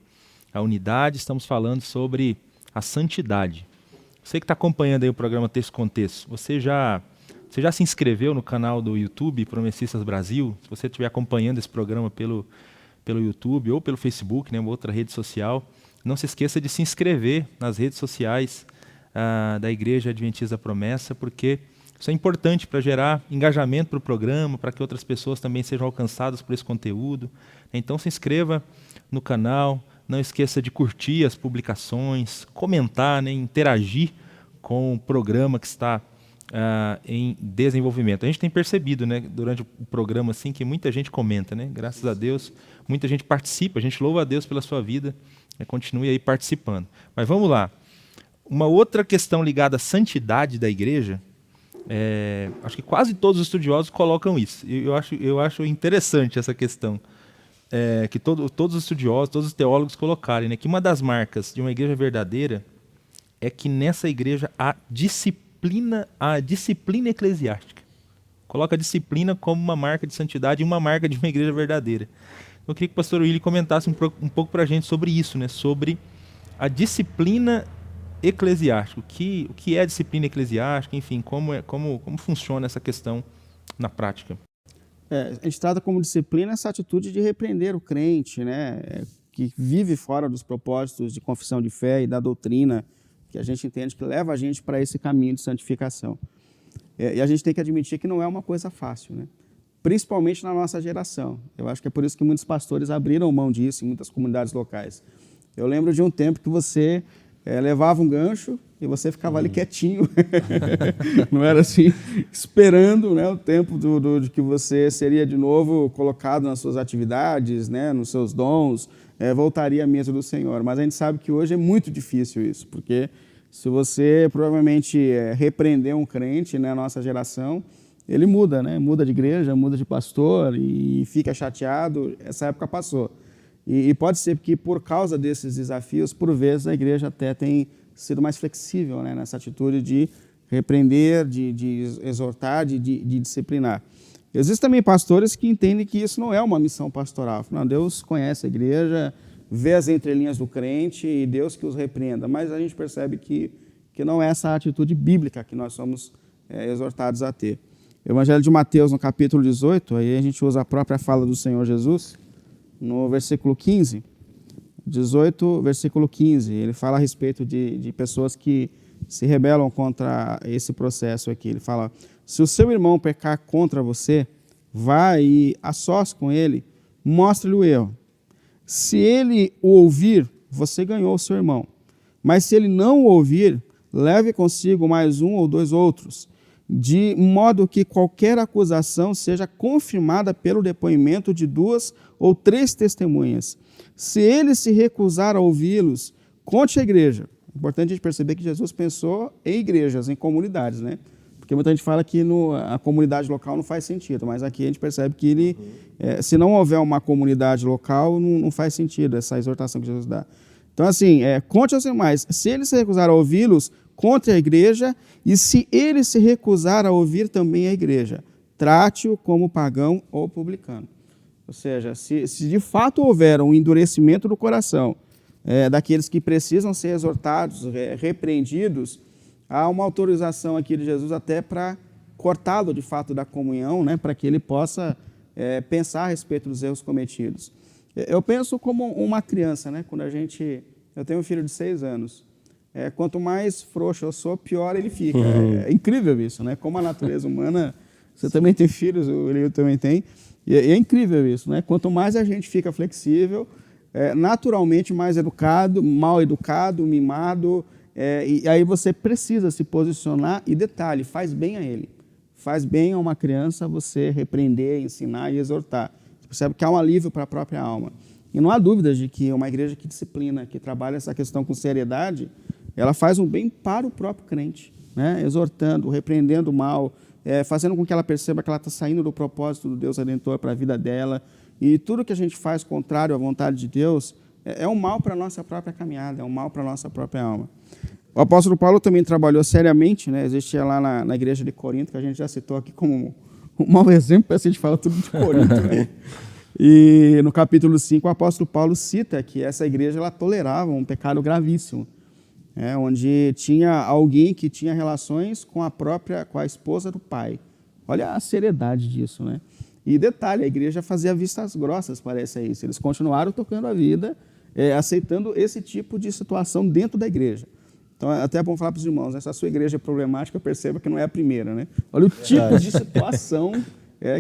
a unidade, estamos falando sobre a santidade. Você que está acompanhando aí o programa Texto com Texto, você já se inscreveu no canal do YouTube Promessistas Brasil? Se você estiver acompanhando esse programa pelo YouTube ou pelo Facebook, né, uma outra rede social, Não se esqueça de se inscrever nas redes sociais da Igreja Adventista da Promessa, porque isso é importante para gerar engajamento para o programa, para que outras pessoas também sejam alcançadas por esse conteúdo. Então se inscreva no canal, não esqueça de curtir as publicações, comentar, né, interagir com o programa que está em desenvolvimento. A gente tem percebido, né, durante o programa assim, que muita gente comenta, né? Graças a Deus, muita gente participa, a gente louva a Deus pela sua vida, né, continue aí participando. Mas vamos lá. Uma outra questão ligada à santidade da igreja, acho que quase todos os estudiosos colocam isso. Eu acho interessante essa questão, que todos os estudiosos, todos os teólogos colocarem, né, que uma das marcas de uma igreja verdadeira é que nessa igreja há disciplina eclesiástica. Coloca a disciplina como uma marca de santidade e uma marca de uma igreja verdadeira. Eu queria que o pastor Willy comentasse um pouco para a gente sobre isso, né, sobre a disciplina eclesiástica. O que é a disciplina eclesiástica, enfim, como funciona essa questão na prática. A gente trata como disciplina essa atitude de repreender o crente, né, que vive fora dos propósitos de confissão de fé e da doutrina, que a gente entende que leva a gente para esse caminho de santificação. E a gente tem que admitir que não é uma coisa fácil, né? Principalmente na nossa geração. Eu acho que é por isso que muitos pastores abriram mão disso em muitas comunidades locais. Eu lembro de um tempo que você levava um gancho e você ficava ali quietinho. Não era assim, esperando, né, o tempo de que você seria de novo colocado nas suas atividades, né, nos seus dons, voltaria à mesa do Senhor. Mas a gente sabe que hoje é muito difícil isso, porque se você provavelmente repreender um crente, né, na nossa geração, ele muda, né? Muda de igreja, muda de pastor e fica chateado. Essa época passou. E pode ser que por causa desses desafios, por vezes a igreja até tem sido mais flexível, né, nessa atitude de repreender, de exortar, de disciplinar. Existem também pastores que entendem que isso não é uma missão pastoral. Não, Deus conhece a igreja, vê as entrelinhas do crente e Deus que os repreenda. Mas a gente percebe que não é essa atitude bíblica que nós somos exortados a ter. O Evangelho de Mateus, no capítulo 18, aí a gente usa a própria fala do Senhor Jesus, no versículo 15, 18, versículo 15, ele fala a respeito de pessoas que se rebelam contra esse processo aqui. Ele fala: se o seu irmão pecar contra você, vá e a sós com ele, mostre-lhe o erro. Se ele o ouvir, você ganhou o seu irmão. Mas se ele não o ouvir, leve consigo mais um ou dois outros, de modo que qualquer acusação seja confirmada pelo depoimento de 2 ou 3 testemunhas. Se ele se recusar a ouvi-los, conte à igreja. É importante a gente perceber que Jesus pensou em igrejas, em comunidades, né? Porque muita gente fala que a comunidade local não faz sentido, mas aqui a gente percebe que ele, se não houver uma comunidade local, não faz sentido essa exortação que Jesus dá. Então, assim, conte aos demais. Se ele se recusar a ouvi-los, conte a igreja, e se ele se recusar a ouvir também a igreja, trate-o como pagão ou publicano. Ou seja, se de fato houver um endurecimento do coração daqueles que precisam ser exortados, repreendidos, há uma autorização aqui de Jesus até para cortá-lo de fato da comunhão, né, para que ele possa pensar a respeito dos erros cometidos. Eu penso como uma criança, né, quando eu tenho um filho de 6 anos, quanto mais frouxo eu sou, pior ele fica. É incrível isso, né? Como a natureza humana, você também tem filhos, o Leo também tem, e é incrível isso, né? Quanto mais a gente fica flexível, naturalmente mais educado, mal educado, mimado, e aí você precisa se posicionar, e detalhe, faz bem a ele. Faz bem a uma criança você repreender, ensinar e exortar. Você percebe que há um alívio para a própria alma. E não há dúvidas de que uma igreja que disciplina, que trabalha essa questão com seriedade, ela faz um bem para o próprio crente, né? Exortando, repreendendo o mal, fazendo com que ela perceba que ela está saindo do propósito do Deus Redentor para a vida dela. E tudo que a gente faz contrário à vontade de Deus é um mal para a nossa própria caminhada, é um mal para a nossa própria alma. O apóstolo Paulo também trabalhou seriamente, né? Existia lá na igreja de Corinto, que a gente já citou aqui como um mau exemplo, parece que a gente fala tudo de Corinto, né? E no capítulo 5, o apóstolo Paulo cita que essa igreja ela tolerava um pecado gravíssimo, onde tinha alguém que tinha relações com a esposa do pai. Olha a seriedade disso, né? E detalhe, a igreja fazia vistas grossas, parece isso. Eles continuaram tocando a vida, aceitando esse tipo de situação dentro da igreja. Então, até é bom falar para os irmãos, né? Se a sua igreja é problemática, perceba que não é a primeira, né? Olha o tipo de situação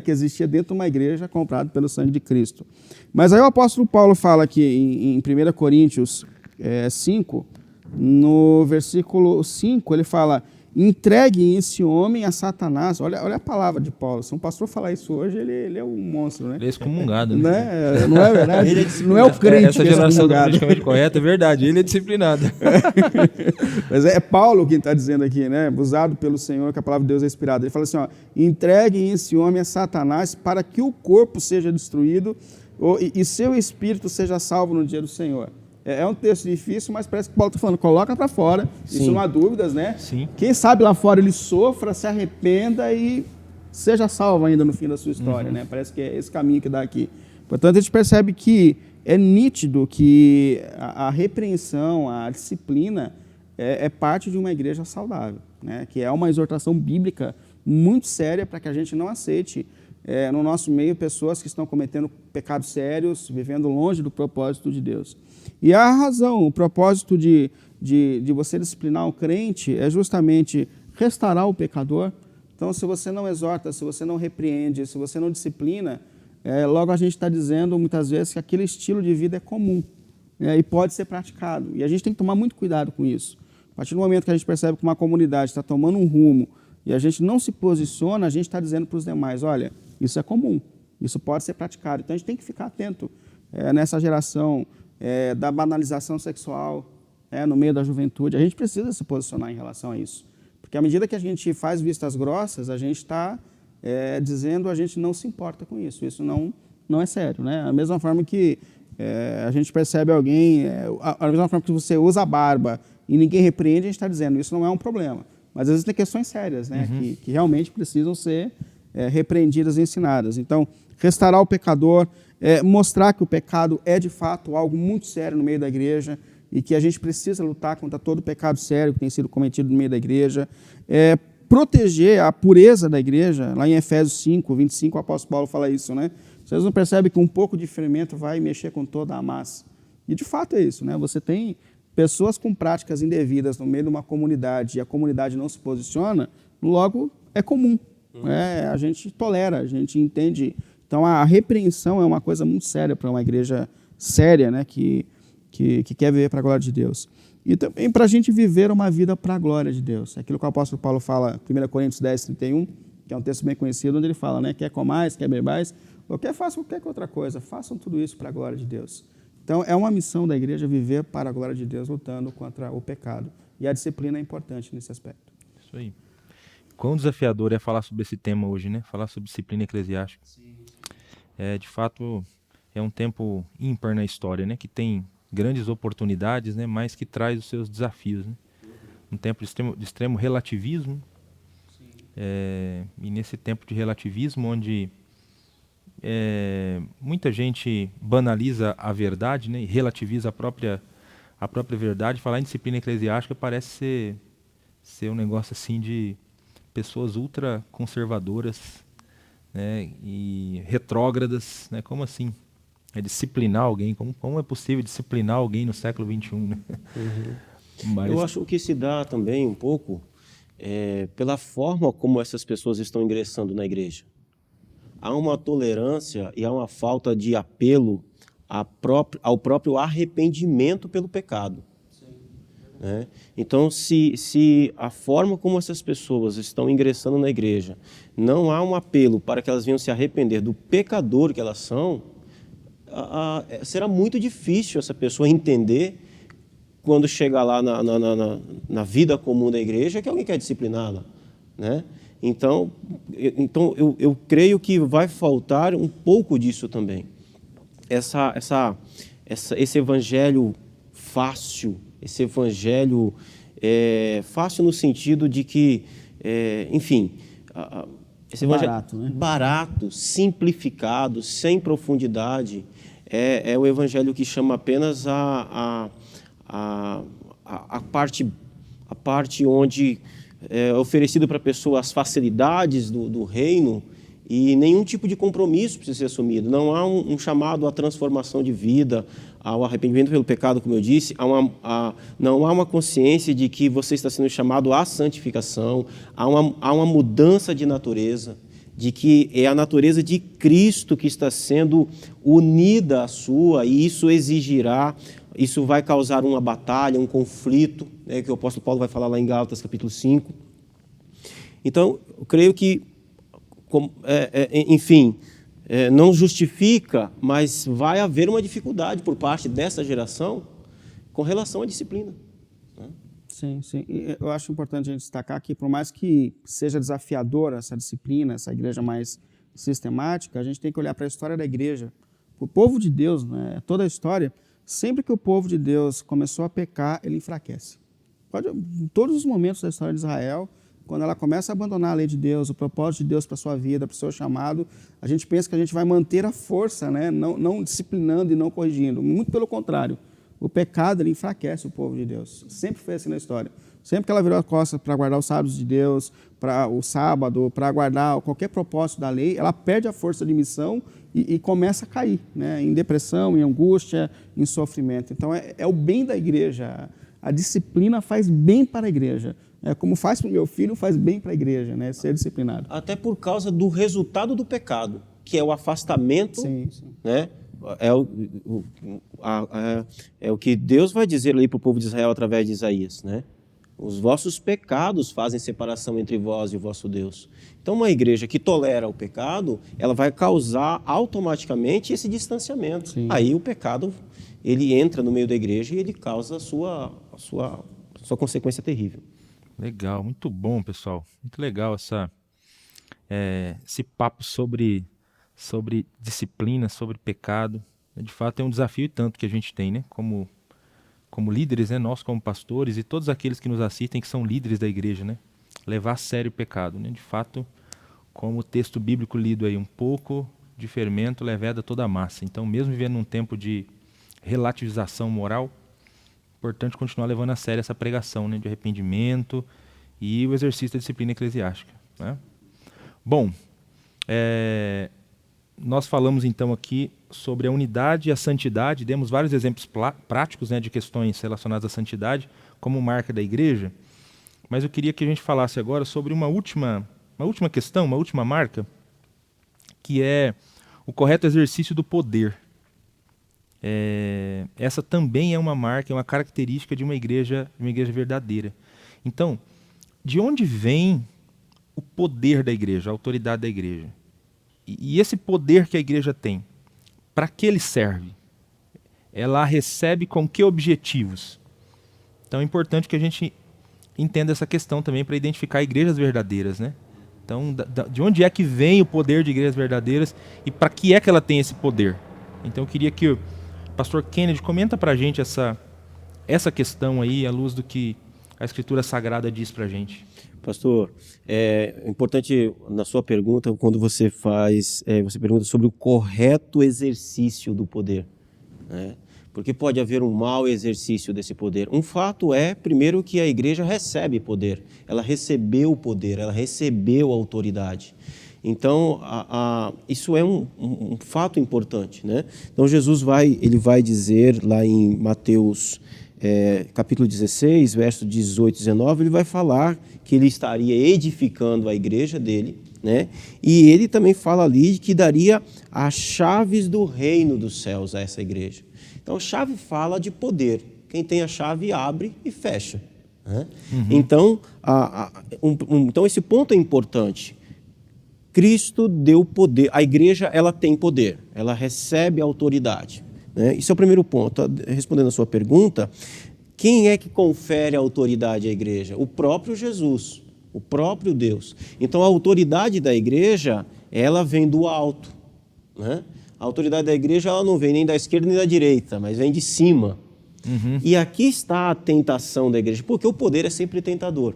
que existia dentro de uma igreja comprada pelo sangue de Cristo. Mas aí o apóstolo Paulo fala aqui em 1 Coríntios 5, no versículo 5, ele fala: entregue esse homem a Satanás. Olha a palavra de Paulo. Se um pastor falar isso hoje, ele é um monstro, né? Ele é excomungado, né? Não é verdade? Não é o crente essa que é geração do excomungado. politicamente correto, é verdade, ele é disciplinado. Mas é Paulo quem está dizendo aqui, né? Usado pelo Senhor, que a palavra de Deus é inspirada. Ele fala assim, ó, entreguem esse homem a Satanás para que o corpo seja destruído e seu espírito seja salvo no dia do Senhor. É um texto difícil, mas parece que Paulo está falando, coloca para fora, Sim. isso não há dúvidas, né? Sim. Quem sabe lá fora ele sofra, se arrependa e seja salvo ainda no fim da sua história, né? Parece que é esse caminho que dá aqui. Portanto, a gente percebe que é nítido que a repreensão, a disciplina é parte de uma igreja saudável, né? Que é uma exortação bíblica muito séria para que a gente não aceite no nosso meio pessoas que estão cometendo pecados sérios, vivendo longe do propósito de Deus. E a razão, o propósito de você disciplinar o crente é justamente restaurar o pecador. Então, se você não exorta, se você não repreende, se você não disciplina, logo a gente está dizendo muitas vezes que aquele estilo de vida é comum e pode ser praticado. E a gente tem que tomar muito cuidado com isso. A partir do momento que a gente percebe que uma comunidade está tomando um rumo e a gente não se posiciona, a gente está dizendo para os demais, olha, isso é comum, isso pode ser praticado. Então, a gente tem que ficar atento nessa geração da banalização sexual no meio da juventude. A gente precisa se posicionar em relação a isso. Porque à medida que a gente faz vistas grossas, a gente está dizendo a gente não se importa com isso. Isso não é sério, né? A mesma forma que a gente percebe alguém, a mesma forma que você usa a barba e ninguém repreende, a gente está dizendo isso não é um problema. Mas às vezes tem questões sérias, né? Que realmente precisam ser repreendidas e ensinadas. Então, restaurar o pecador, mostrar que o pecado é de fato algo muito sério no meio da igreja e que a gente precisa lutar contra todo o pecado sério que tem sido cometido no meio da igreja, proteger a pureza da igreja. Lá em Efésios 5, 25, o apóstolo Paulo fala isso, né? Vocês não percebem que um pouco de ferimento vai mexer com toda a massa. E de fato é isso, né? Você tem pessoas com práticas indevidas no meio de uma comunidade e a comunidade não se posiciona, logo é comum. A gente tolera, a gente entende. Então a repreensão é uma coisa muito séria para uma igreja séria, né? Que quer viver para a glória de Deus. E também para a gente viver uma vida para a glória de Deus. Aquilo que o apóstolo Paulo fala, 1 Coríntios 10, 31, que é um texto bem conhecido, onde ele fala, né? Quer comais, quer bebais, ou quer façam qualquer outra coisa, façam tudo isso para a glória de Deus. Então é uma missão da igreja viver para a glória de Deus, lutando contra o pecado. E a disciplina é importante nesse aspecto. Isso aí. Quão desafiador é falar sobre esse tema hoje, né? Falar sobre disciplina eclesiástica. Sim. De fato, é um tempo ímpar na história, né? Que tem grandes oportunidades, né? Mas que traz os seus desafios, né? Um tempo de extremo relativismo. E nesse tempo de relativismo, onde muita gente banaliza a verdade, né? E relativiza a própria verdade. Falar em disciplina eclesiástica parece ser um negócio assim de pessoas ultra conservadoras, né, e retrógradas, né? Como assim? Disciplinar alguém? Como é possível disciplinar alguém no século XXI? Né? Mas eu acho que se dá também um pouco pela forma como essas pessoas estão ingressando na igreja. Há uma tolerância e há uma falta de apelo ao próprio arrependimento pelo pecado. Né? Então, se a forma como essas pessoas estão ingressando na igreja não há um apelo para que elas venham se arrepender do pecador que elas são, será muito difícil essa pessoa entender, quando chegar lá na vida comum da igreja, que alguém quer discipliná-la. Né? Então eu creio que vai faltar um pouco disso também. Esse evangelho fácil, esse evangelho fácil no sentido de que, esse evangelho barato, né? Barato, simplificado, sem profundidade, é o evangelho que chama apenas a parte onde é oferecido para a pessoa as facilidades do reino e nenhum tipo de compromisso precisa ser assumido. Não há um chamado à transformação de vida, ao arrependimento pelo pecado, como eu disse, não há uma consciência de que você está sendo chamado à santificação, há uma mudança de natureza, de que é a natureza de Cristo que está sendo unida à sua, e isso vai causar uma batalha, um conflito, né, que o apóstolo Paulo vai falar lá em Gálatas capítulo 5. Então, eu creio que, enfim, não justifica, mas vai haver uma dificuldade por parte dessa geração com relação à disciplina. Sim, sim. E eu acho importante a gente destacar que, por mais que seja desafiadora essa disciplina, essa igreja mais sistemática, a gente tem que olhar para a história da igreja. O povo de Deus, né, toda a história, sempre que o povo de Deus começou a pecar, ele enfraquece. Em todos os momentos da história de Israel, quando ela começa a abandonar a lei de Deus, o propósito de Deus para a sua vida, para o seu chamado, a gente pensa que a gente vai manter a força, né, não disciplinando e não corrigindo. Muito pelo contrário. O pecado, ele enfraquece o povo de Deus. Sempre foi assim na história. Sempre que ela virou a costa para guardar os sábados de Deus, para o sábado, para guardar qualquer propósito da lei, ela perde a força de missão e começa a cair, né? Em depressão, em angústia, em sofrimento. Então, é o bem da igreja. A disciplina faz bem para a igreja. Como faz para o meu filho, faz bem para a igreja, né? Ser disciplinado. Até por causa do resultado do pecado, que é o afastamento, sim. Né? É o que Deus vai dizer ali para o povo de Israel através de Isaías, né? Os vossos pecados fazem separação entre vós e o vosso Deus. Então, uma igreja que tolera o pecado, ela vai causar automaticamente esse distanciamento. Sim. Aí o pecado, ele entra no meio da igreja e ele causa a sua consequência terrível. Legal, muito bom, pessoal. Muito legal esse papo sobre disciplina, sobre pecado. De fato, é um desafio e tanto que a gente tem, né? Como líderes, né? Nós como pastores e todos aqueles que nos assistem que são líderes da igreja, né? Levar a sério o pecado, né? De fato, como o texto bíblico lido aí, um pouco de fermento leveda toda a massa. Então, mesmo vivendo num tempo de relativização moral, é importante continuar levando a sério essa pregação, né? De arrependimento e o exercício da disciplina eclesiástica, né? Bom, nós falamos então aqui sobre a unidade e a santidade, demos vários exemplos práticos, né, de questões relacionadas à santidade, como marca da igreja, mas eu queria que a gente falasse agora sobre uma última questão, uma última marca, que é o correto exercício do poder. Essa também é uma marca, é uma característica de uma igreja verdadeira. Então, de onde vem o poder da igreja, a autoridade da igreja? E esse poder que a igreja tem, para que ele serve? Ela recebe com que objetivos? Então é importante que a gente entenda essa questão também para identificar igrejas verdadeiras, né? Então, de onde é que vem o poder de igrejas verdadeiras e para que é que ela tem esse poder? Então eu queria que o pastor Kennedy comenta para a gente essa questão aí, à luz do que a Escritura Sagrada diz para a gente. Pastor, é importante na sua pergunta, quando você pergunta sobre o correto exercício do poder, né? Porque pode haver um mau exercício desse poder. Um fato é, primeiro, que a igreja recebe poder, ela recebeu poder, ela recebeu autoridade. Então, isso é um fato importante, né? Então, Jesus vai dizer lá em Mateus capítulo 16, verso 18 e 19, ele vai falar que ele estaria edificando a igreja dele, né? E ele também fala ali que daria as chaves do reino dos céus a essa igreja. Então, chave fala de poder. Quem tem a chave abre e fecha, né? Uhum. Então, então, esse ponto é importante. Cristo deu poder. A igreja, ela tem poder. Ela recebe autoridade, né? Esse é o primeiro ponto. Respondendo a sua pergunta, quem é que confere a autoridade à igreja? O próprio Jesus, o próprio Deus. Então, a autoridade da igreja, ela vem do alto, né? A autoridade da igreja, ela não vem nem da esquerda nem da direita, mas vem de cima. Uhum. E aqui está a tentação da igreja, porque o poder é sempre tentador.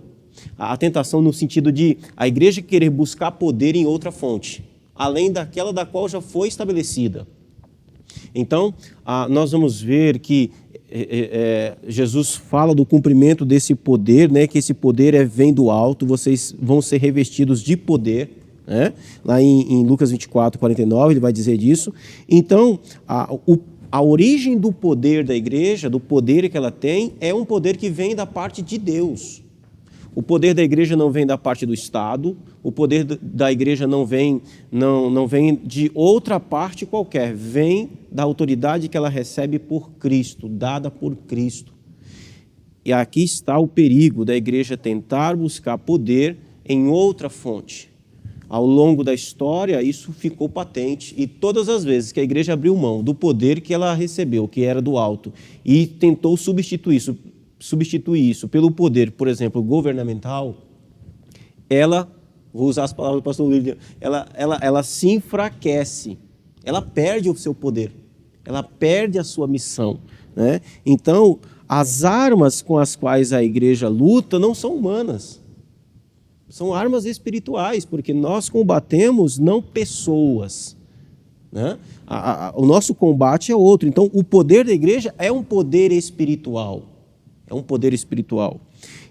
A tentação no sentido de a igreja querer buscar poder em outra fonte, além daquela da qual já foi estabelecida. Então, nós vamos ver que Jesus fala do cumprimento desse poder, né, que esse poder vem do alto, vocês vão ser revestidos de poder, né? Lá em Lucas 24, 49, ele vai dizer disso. Então, a origem do poder da igreja, do poder que ela tem, é um poder que vem da parte de Deus. O poder da igreja não vem da parte do Estado, o poder da igreja não vem de outra parte qualquer, vem da autoridade que ela recebe por Cristo, dada por Cristo. E aqui está o perigo da igreja tentar buscar poder em outra fonte. Ao longo da história, isso ficou patente, e todas as vezes que a igreja abriu mão do poder que ela recebeu, que era do alto, e tentou substituir isso pelo poder, por exemplo, governamental, ela, vou usar as palavras do pastor William, ela se enfraquece, ela perde o seu poder, ela perde a sua missão, né? Então, as armas com as quais a igreja luta não são humanas, são armas espirituais, porque nós combatemos não pessoas, né? O nosso combate é outro. Então, o poder da igreja é um poder espiritual. É um poder espiritual.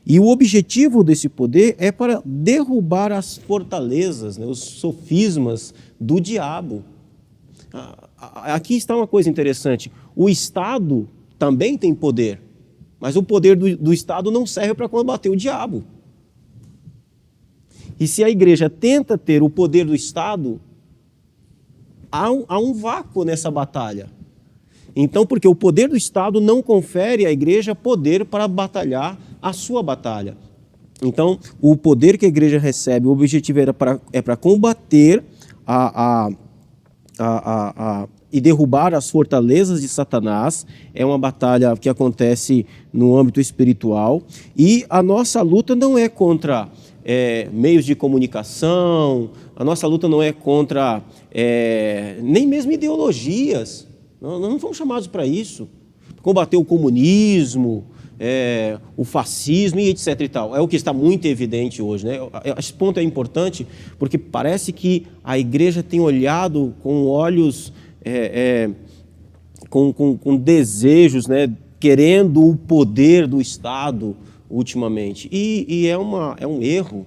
E o objetivo desse poder é para derrubar as fortalezas, né, os sofismas do diabo. Aqui está uma coisa interessante. O Estado também tem poder, mas o poder do Estado não serve para combater o diabo. E se a igreja tenta ter o poder do Estado, há um vácuo nessa batalha. Então, porque o poder do Estado não confere à igreja poder para batalhar a sua batalha. Então, o poder que a igreja recebe, o objetivo é para combater e derrubar as fortalezas de Satanás. É uma batalha que acontece no âmbito espiritual. E a nossa luta não é contra meios de comunicação, a nossa luta não é contra nem mesmo ideologias. Nós não fomos chamados para isso. Combater o comunismo, o fascismo e etc. e tal. É o que está muito evidente hoje, né? Esse ponto é importante porque parece que a igreja tem olhado com olhos, com desejos, né? Querendo o poder do Estado ultimamente. E é um erro.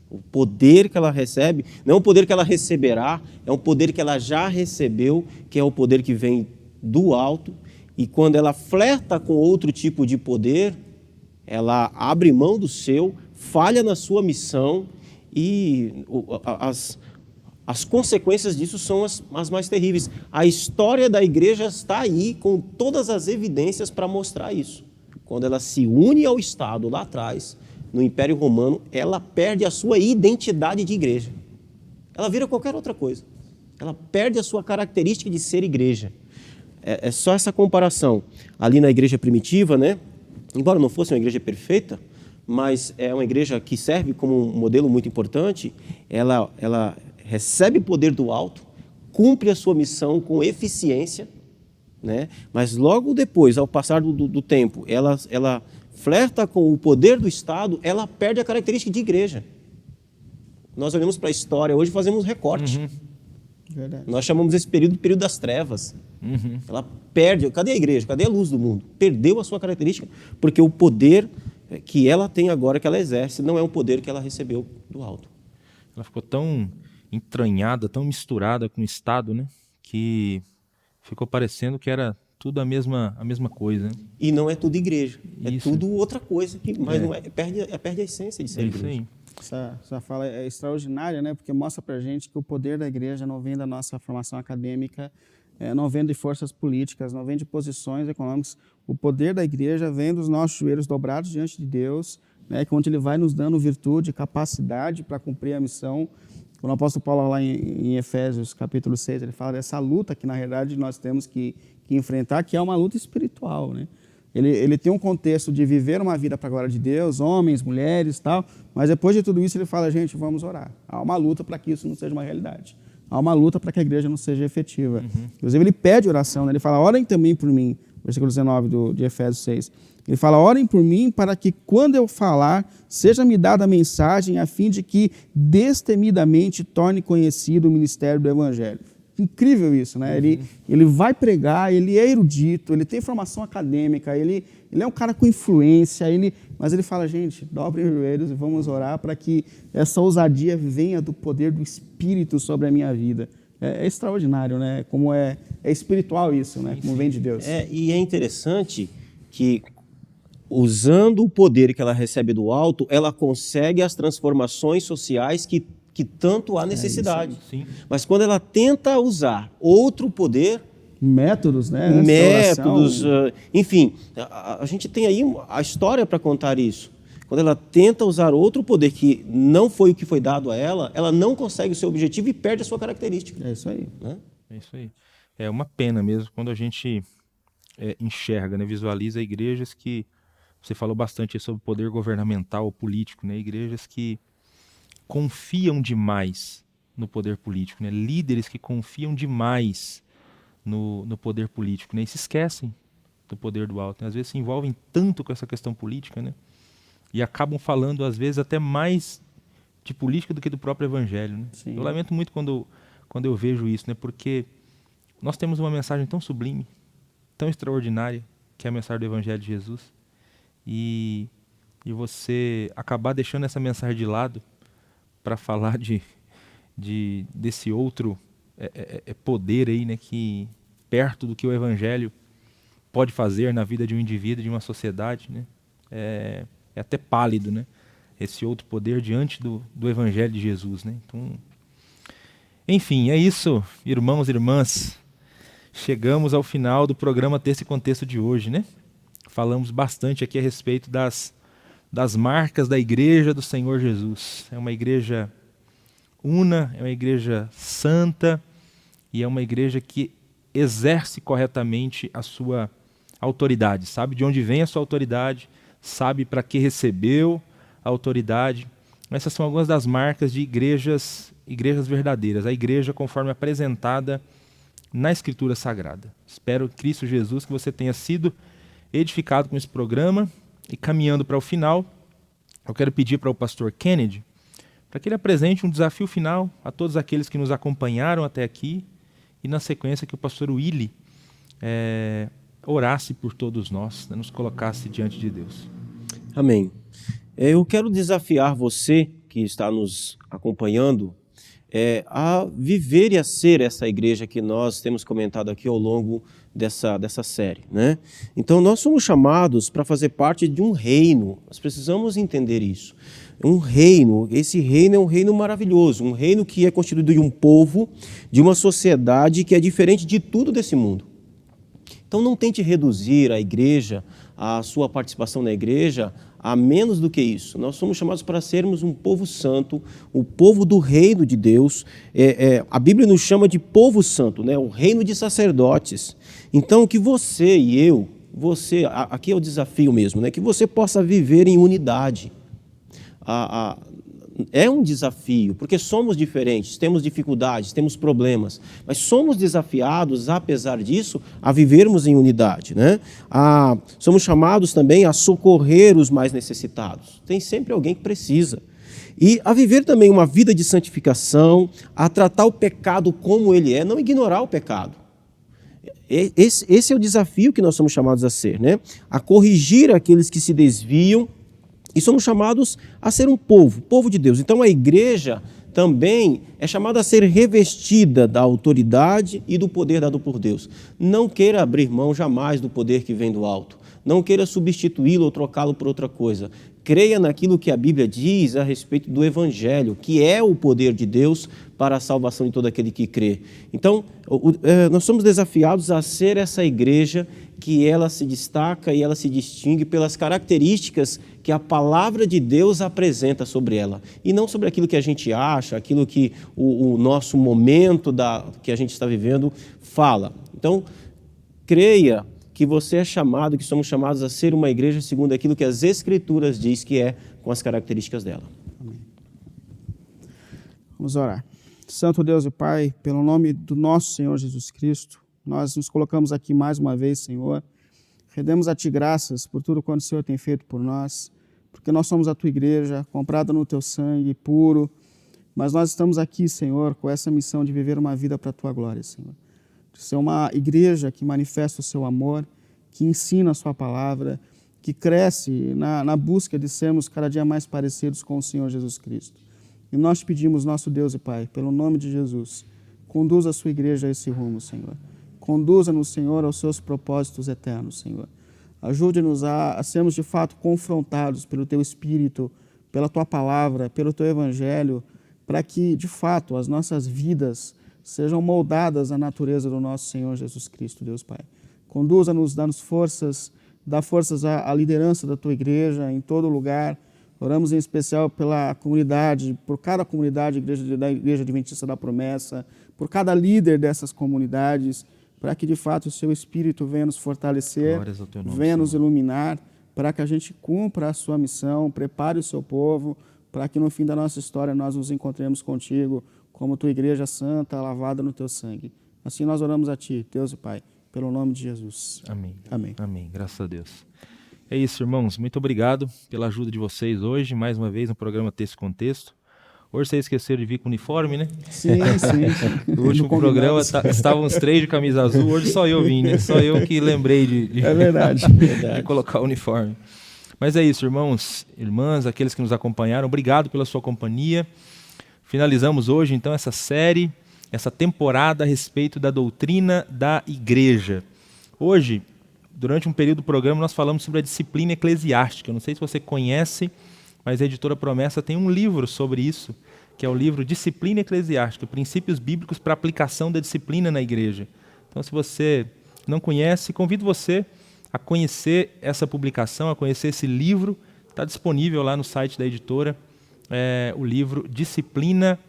O poder que ela recebe não é um poder que ela receberá, é um poder que ela já recebeu, que é o poder que vem do alto, e quando ela flerta com outro tipo de poder, ela abre mão do seu, falha na sua missão, e as consequências disso são as mais terríveis. A história da igreja está aí com todas as evidências para mostrar isso. Quando ela se une ao Estado lá atrás, no Império Romano, ela perde a sua identidade de igreja. Ela vira qualquer outra coisa. Ela perde a sua característica de ser igreja. É só essa comparação. Ali na igreja primitiva, né? Embora não fosse uma igreja perfeita, mas é uma igreja que serve como um modelo muito importante. Ela recebe poder do alto, cumpre a sua missão com eficiência, né? Mas logo depois, ao passar do tempo, ela flerta com o poder do Estado, ela perde a característica de igreja. Nós olhamos para a história, hoje fazemos recorte. Uhum. Verdade. Nós chamamos esse período das trevas. Uhum. Ela perde. Cadê a igreja? Cadê a luz do mundo? Perdeu a sua característica, porque o poder que ela tem agora, que ela exerce, não é um poder que ela recebeu do alto. Ela ficou tão entranhada, tão misturada com o Estado, né, que ficou parecendo que era tudo a mesma coisa. Né? E não é tudo igreja. Isso. É tudo outra coisa, mas não perde a essência de ser igreja. Isso aí. Essa fala é extraordinária, né? Porque mostra para a gente que o poder da igreja não vem da nossa formação acadêmica, não vem de forças políticas, não vem de posições econômicas. O poder da igreja vem dos nossos joelhos dobrados diante de Deus, né? Onde Ele vai nos dando virtude, capacidade para cumprir a missão. Quando o apóstolo Paulo, lá em Efésios, capítulo 6, ele fala dessa luta que, na realidade, nós temos que enfrentar, que é uma luta espiritual, né? Ele tem um contexto de viver uma vida para a glória de Deus, homens, mulheres, tal, mas depois de tudo isso ele fala, gente, vamos orar. Há uma luta para que isso não seja uma realidade. Há uma luta para que a igreja não seja efetiva. Uhum. Inclusive ele pede oração, né? Ele fala, orem também por mim, versículo 19 de Efésios 6. Ele fala, orem por mim para que quando eu falar, seja-me dada a mensagem a fim de que destemidamente torne conhecido o ministério do Evangelho. incrível isso, né? Ele vai pregar, ele é erudito, ele tem formação acadêmica, ele é um cara com influência, mas ele fala, gente, dobrem os joelhos e vamos orar para que essa ousadia venha do poder do Espírito sobre a minha vida. É extraordinário, né? Como é espiritual isso, né? Como vem de Deus. E é interessante que, usando o poder que ela recebe do alto, ela consegue as transformações sociais que tanto há necessidade. Sim. Mas quando ela tenta usar outro poder... Métodos, né? Enfim, a gente tem aí a história para contar isso. Quando ela tenta usar outro poder que não foi o que foi dado a ela, ela não consegue o seu objetivo e perde a sua característica. É isso aí. Né? É isso aí. É uma pena mesmo quando a gente enxerga, né, visualiza igrejas que, você falou bastante sobre o poder governamental, político, né, igrejas que confiam demais no poder político, né, líderes que confiam demais no poder político, né, e se esquecem do poder do alto, né, às vezes se envolvem tanto com essa questão política, né, e acabam falando às vezes até mais de política do que do próprio evangelho, né? Eu lamento muito quando eu vejo isso, né, porque nós temos uma mensagem tão sublime, tão extraordinária, que é a mensagem do Evangelho de Jesus, e você acabar deixando essa mensagem de lado para falar desse outro poder aí, né, que perto do que o Evangelho pode fazer na vida de um indivíduo, de uma sociedade, né, é até pálido, né, esse outro poder diante do Evangelho de Jesus, né. Então, enfim, é isso, irmãos e irmãs. Chegamos ao final do programa Texto e Contexto de hoje, né? Falamos bastante aqui a respeito das marcas da Igreja do Senhor Jesus. É uma igreja una, é uma igreja santa e é uma igreja que exerce corretamente a sua autoridade. Sabe de onde vem a sua autoridade, sabe para que recebeu a autoridade. Essas são algumas das marcas de igrejas verdadeiras. A igreja conforme apresentada na Escritura Sagrada. Espero, Cristo Jesus, que você tenha sido edificado com esse programa. E caminhando para o final, eu quero pedir para o pastor Kennedy para que ele apresente um desafio final a todos aqueles que nos acompanharam até aqui e, na sequência, que o pastor Willy orasse por todos nós, né, nos colocasse diante de Deus. Amém. Eu quero desafiar você que está nos acompanhando a viver e a ser essa igreja que nós temos comentado aqui ao longo dessa série, né? Então, nós somos chamados para fazer parte de um reino. Nós precisamos entender isso. Um reino, esse reino é um reino maravilhoso, um reino que é constituído de um povo, de uma sociedade que é diferente de tudo desse mundo. Então, não tente reduzir a igreja, a sua participação na igreja, a menos do que isso. Nós somos chamados para sermos um povo santo, o povo do reino de Deus. A Bíblia nos chama de povo santo, né? O reino de sacerdotes. Então, que você e eu, aqui é o desafio mesmo, né? Que você possa viver em unidade. É um desafio, porque somos diferentes, temos dificuldades, temos problemas, mas somos desafiados, apesar disso, a vivermos em unidade, né? Somos chamados também a socorrer os mais necessitados. Tem sempre alguém que precisa. E a viver também uma vida de santificação, a tratar o pecado como ele é, não ignorar o pecado. Esse é o desafio que nós somos chamados a ser, né? A corrigir aqueles que se desviam. E somos chamados a ser um povo de Deus. Então a igreja também é chamada a ser revestida da autoridade e do poder dado por Deus. Não queira abrir mão jamais do poder que vem do alto. Não queira substituí-lo ou trocá-lo por outra coisa. Creia naquilo que a Bíblia diz a respeito do Evangelho, que é o poder de Deus para a salvação de todo aquele que crê. Então, nós somos desafiados a ser essa igreja que ela se destaca e ela se distingue pelas características que a palavra de Deus apresenta sobre ela. E não sobre aquilo que a gente acha, aquilo que o nosso momento que a gente está vivendo fala. Então, creia que você é chamado, que somos chamados a ser uma igreja segundo aquilo que as Escrituras diz que é, com as características dela. Amém. Vamos orar. Santo Deus e Pai, pelo nome do nosso Senhor Jesus Cristo, nós nos colocamos aqui mais uma vez, Senhor. Rendemos a Ti graças por tudo quanto o Senhor tem feito por nós, porque nós somos a Tua igreja, comprada no Teu sangue, puro, Mas nós estamos aqui, Senhor, com essa missão de viver uma vida para a Tua glória, Senhor. De ser uma igreja que manifesta o Seu amor, que ensina a Sua palavra, que cresce na busca de sermos cada dia mais parecidos com o Senhor Jesus Cristo. E nós pedimos, nosso Deus e Pai, pelo nome de Jesus, conduza a Sua igreja a esse rumo, Senhor. Conduza-nos, Senhor, aos Seus propósitos eternos, Senhor. Ajude-nos a sermos de fato confrontados pelo Teu Espírito, pela Tua palavra, pelo Teu Evangelho, para que, de fato, as nossas vidas sejam moldadas à natureza do nosso Senhor Jesus Cristo, Deus Pai. Conduza-nos, dá-nos forças, dá forças à liderança da Tua igreja em todo lugar. Oramos em especial pela comunidade, por cada comunidade da Igreja Adventista da Promessa, por cada líder dessas comunidades, para que, de fato, o Seu Espírito venha nos fortalecer, venha nos iluminar, para que a gente cumpra a Sua missão, prepare o Seu povo, para que no fim da nossa história nós nos encontremos contigo como Tua igreja santa, lavada no Teu sangue. Assim nós oramos a Ti, Deus e Pai, pelo nome de Jesus. Amém. Amém. Amém. Graças a Deus. É isso, irmãos. Muito obrigado pela ajuda de vocês hoje, mais uma vez no programa Texto e Contexto. Hoje vocês esqueceram de vir com uniforme, né? Sim, sim. No último programa estavam os 3 de camisa azul, hoje só eu vim, né? Só eu que lembrei de É verdade. de colocar o uniforme. Mas é isso, irmãos, irmãs, aqueles que nos acompanharam, obrigado pela sua companhia. Finalizamos hoje, então, essa série, essa temporada a respeito da doutrina da igreja. Hoje, durante um período do programa, nós falamos sobre a disciplina eclesiástica. Eu não sei se você conhece, mas a Editora Promessa tem um livro sobre isso, que é o livro Disciplina Eclesiástica, Princípios Bíblicos para a Aplicação da Disciplina na Igreja. Então, se você não conhece, convido você a conhecer essa publicação, a conhecer esse livro. Está disponível lá no site da editora, o livro Disciplina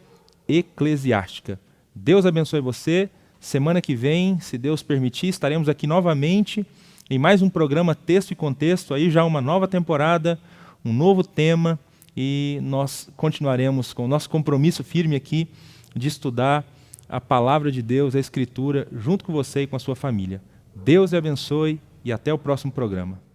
Eclesiástica. Deus abençoe você. Semana que vem, se Deus permitir, estaremos aqui novamente em mais um programa Texto e Contexto, aí já uma nova temporada, um novo tema, e nós continuaremos com o nosso compromisso firme aqui de estudar a Palavra de Deus, a Escritura, junto com você e com a sua família. Deus te abençoe e até o próximo programa.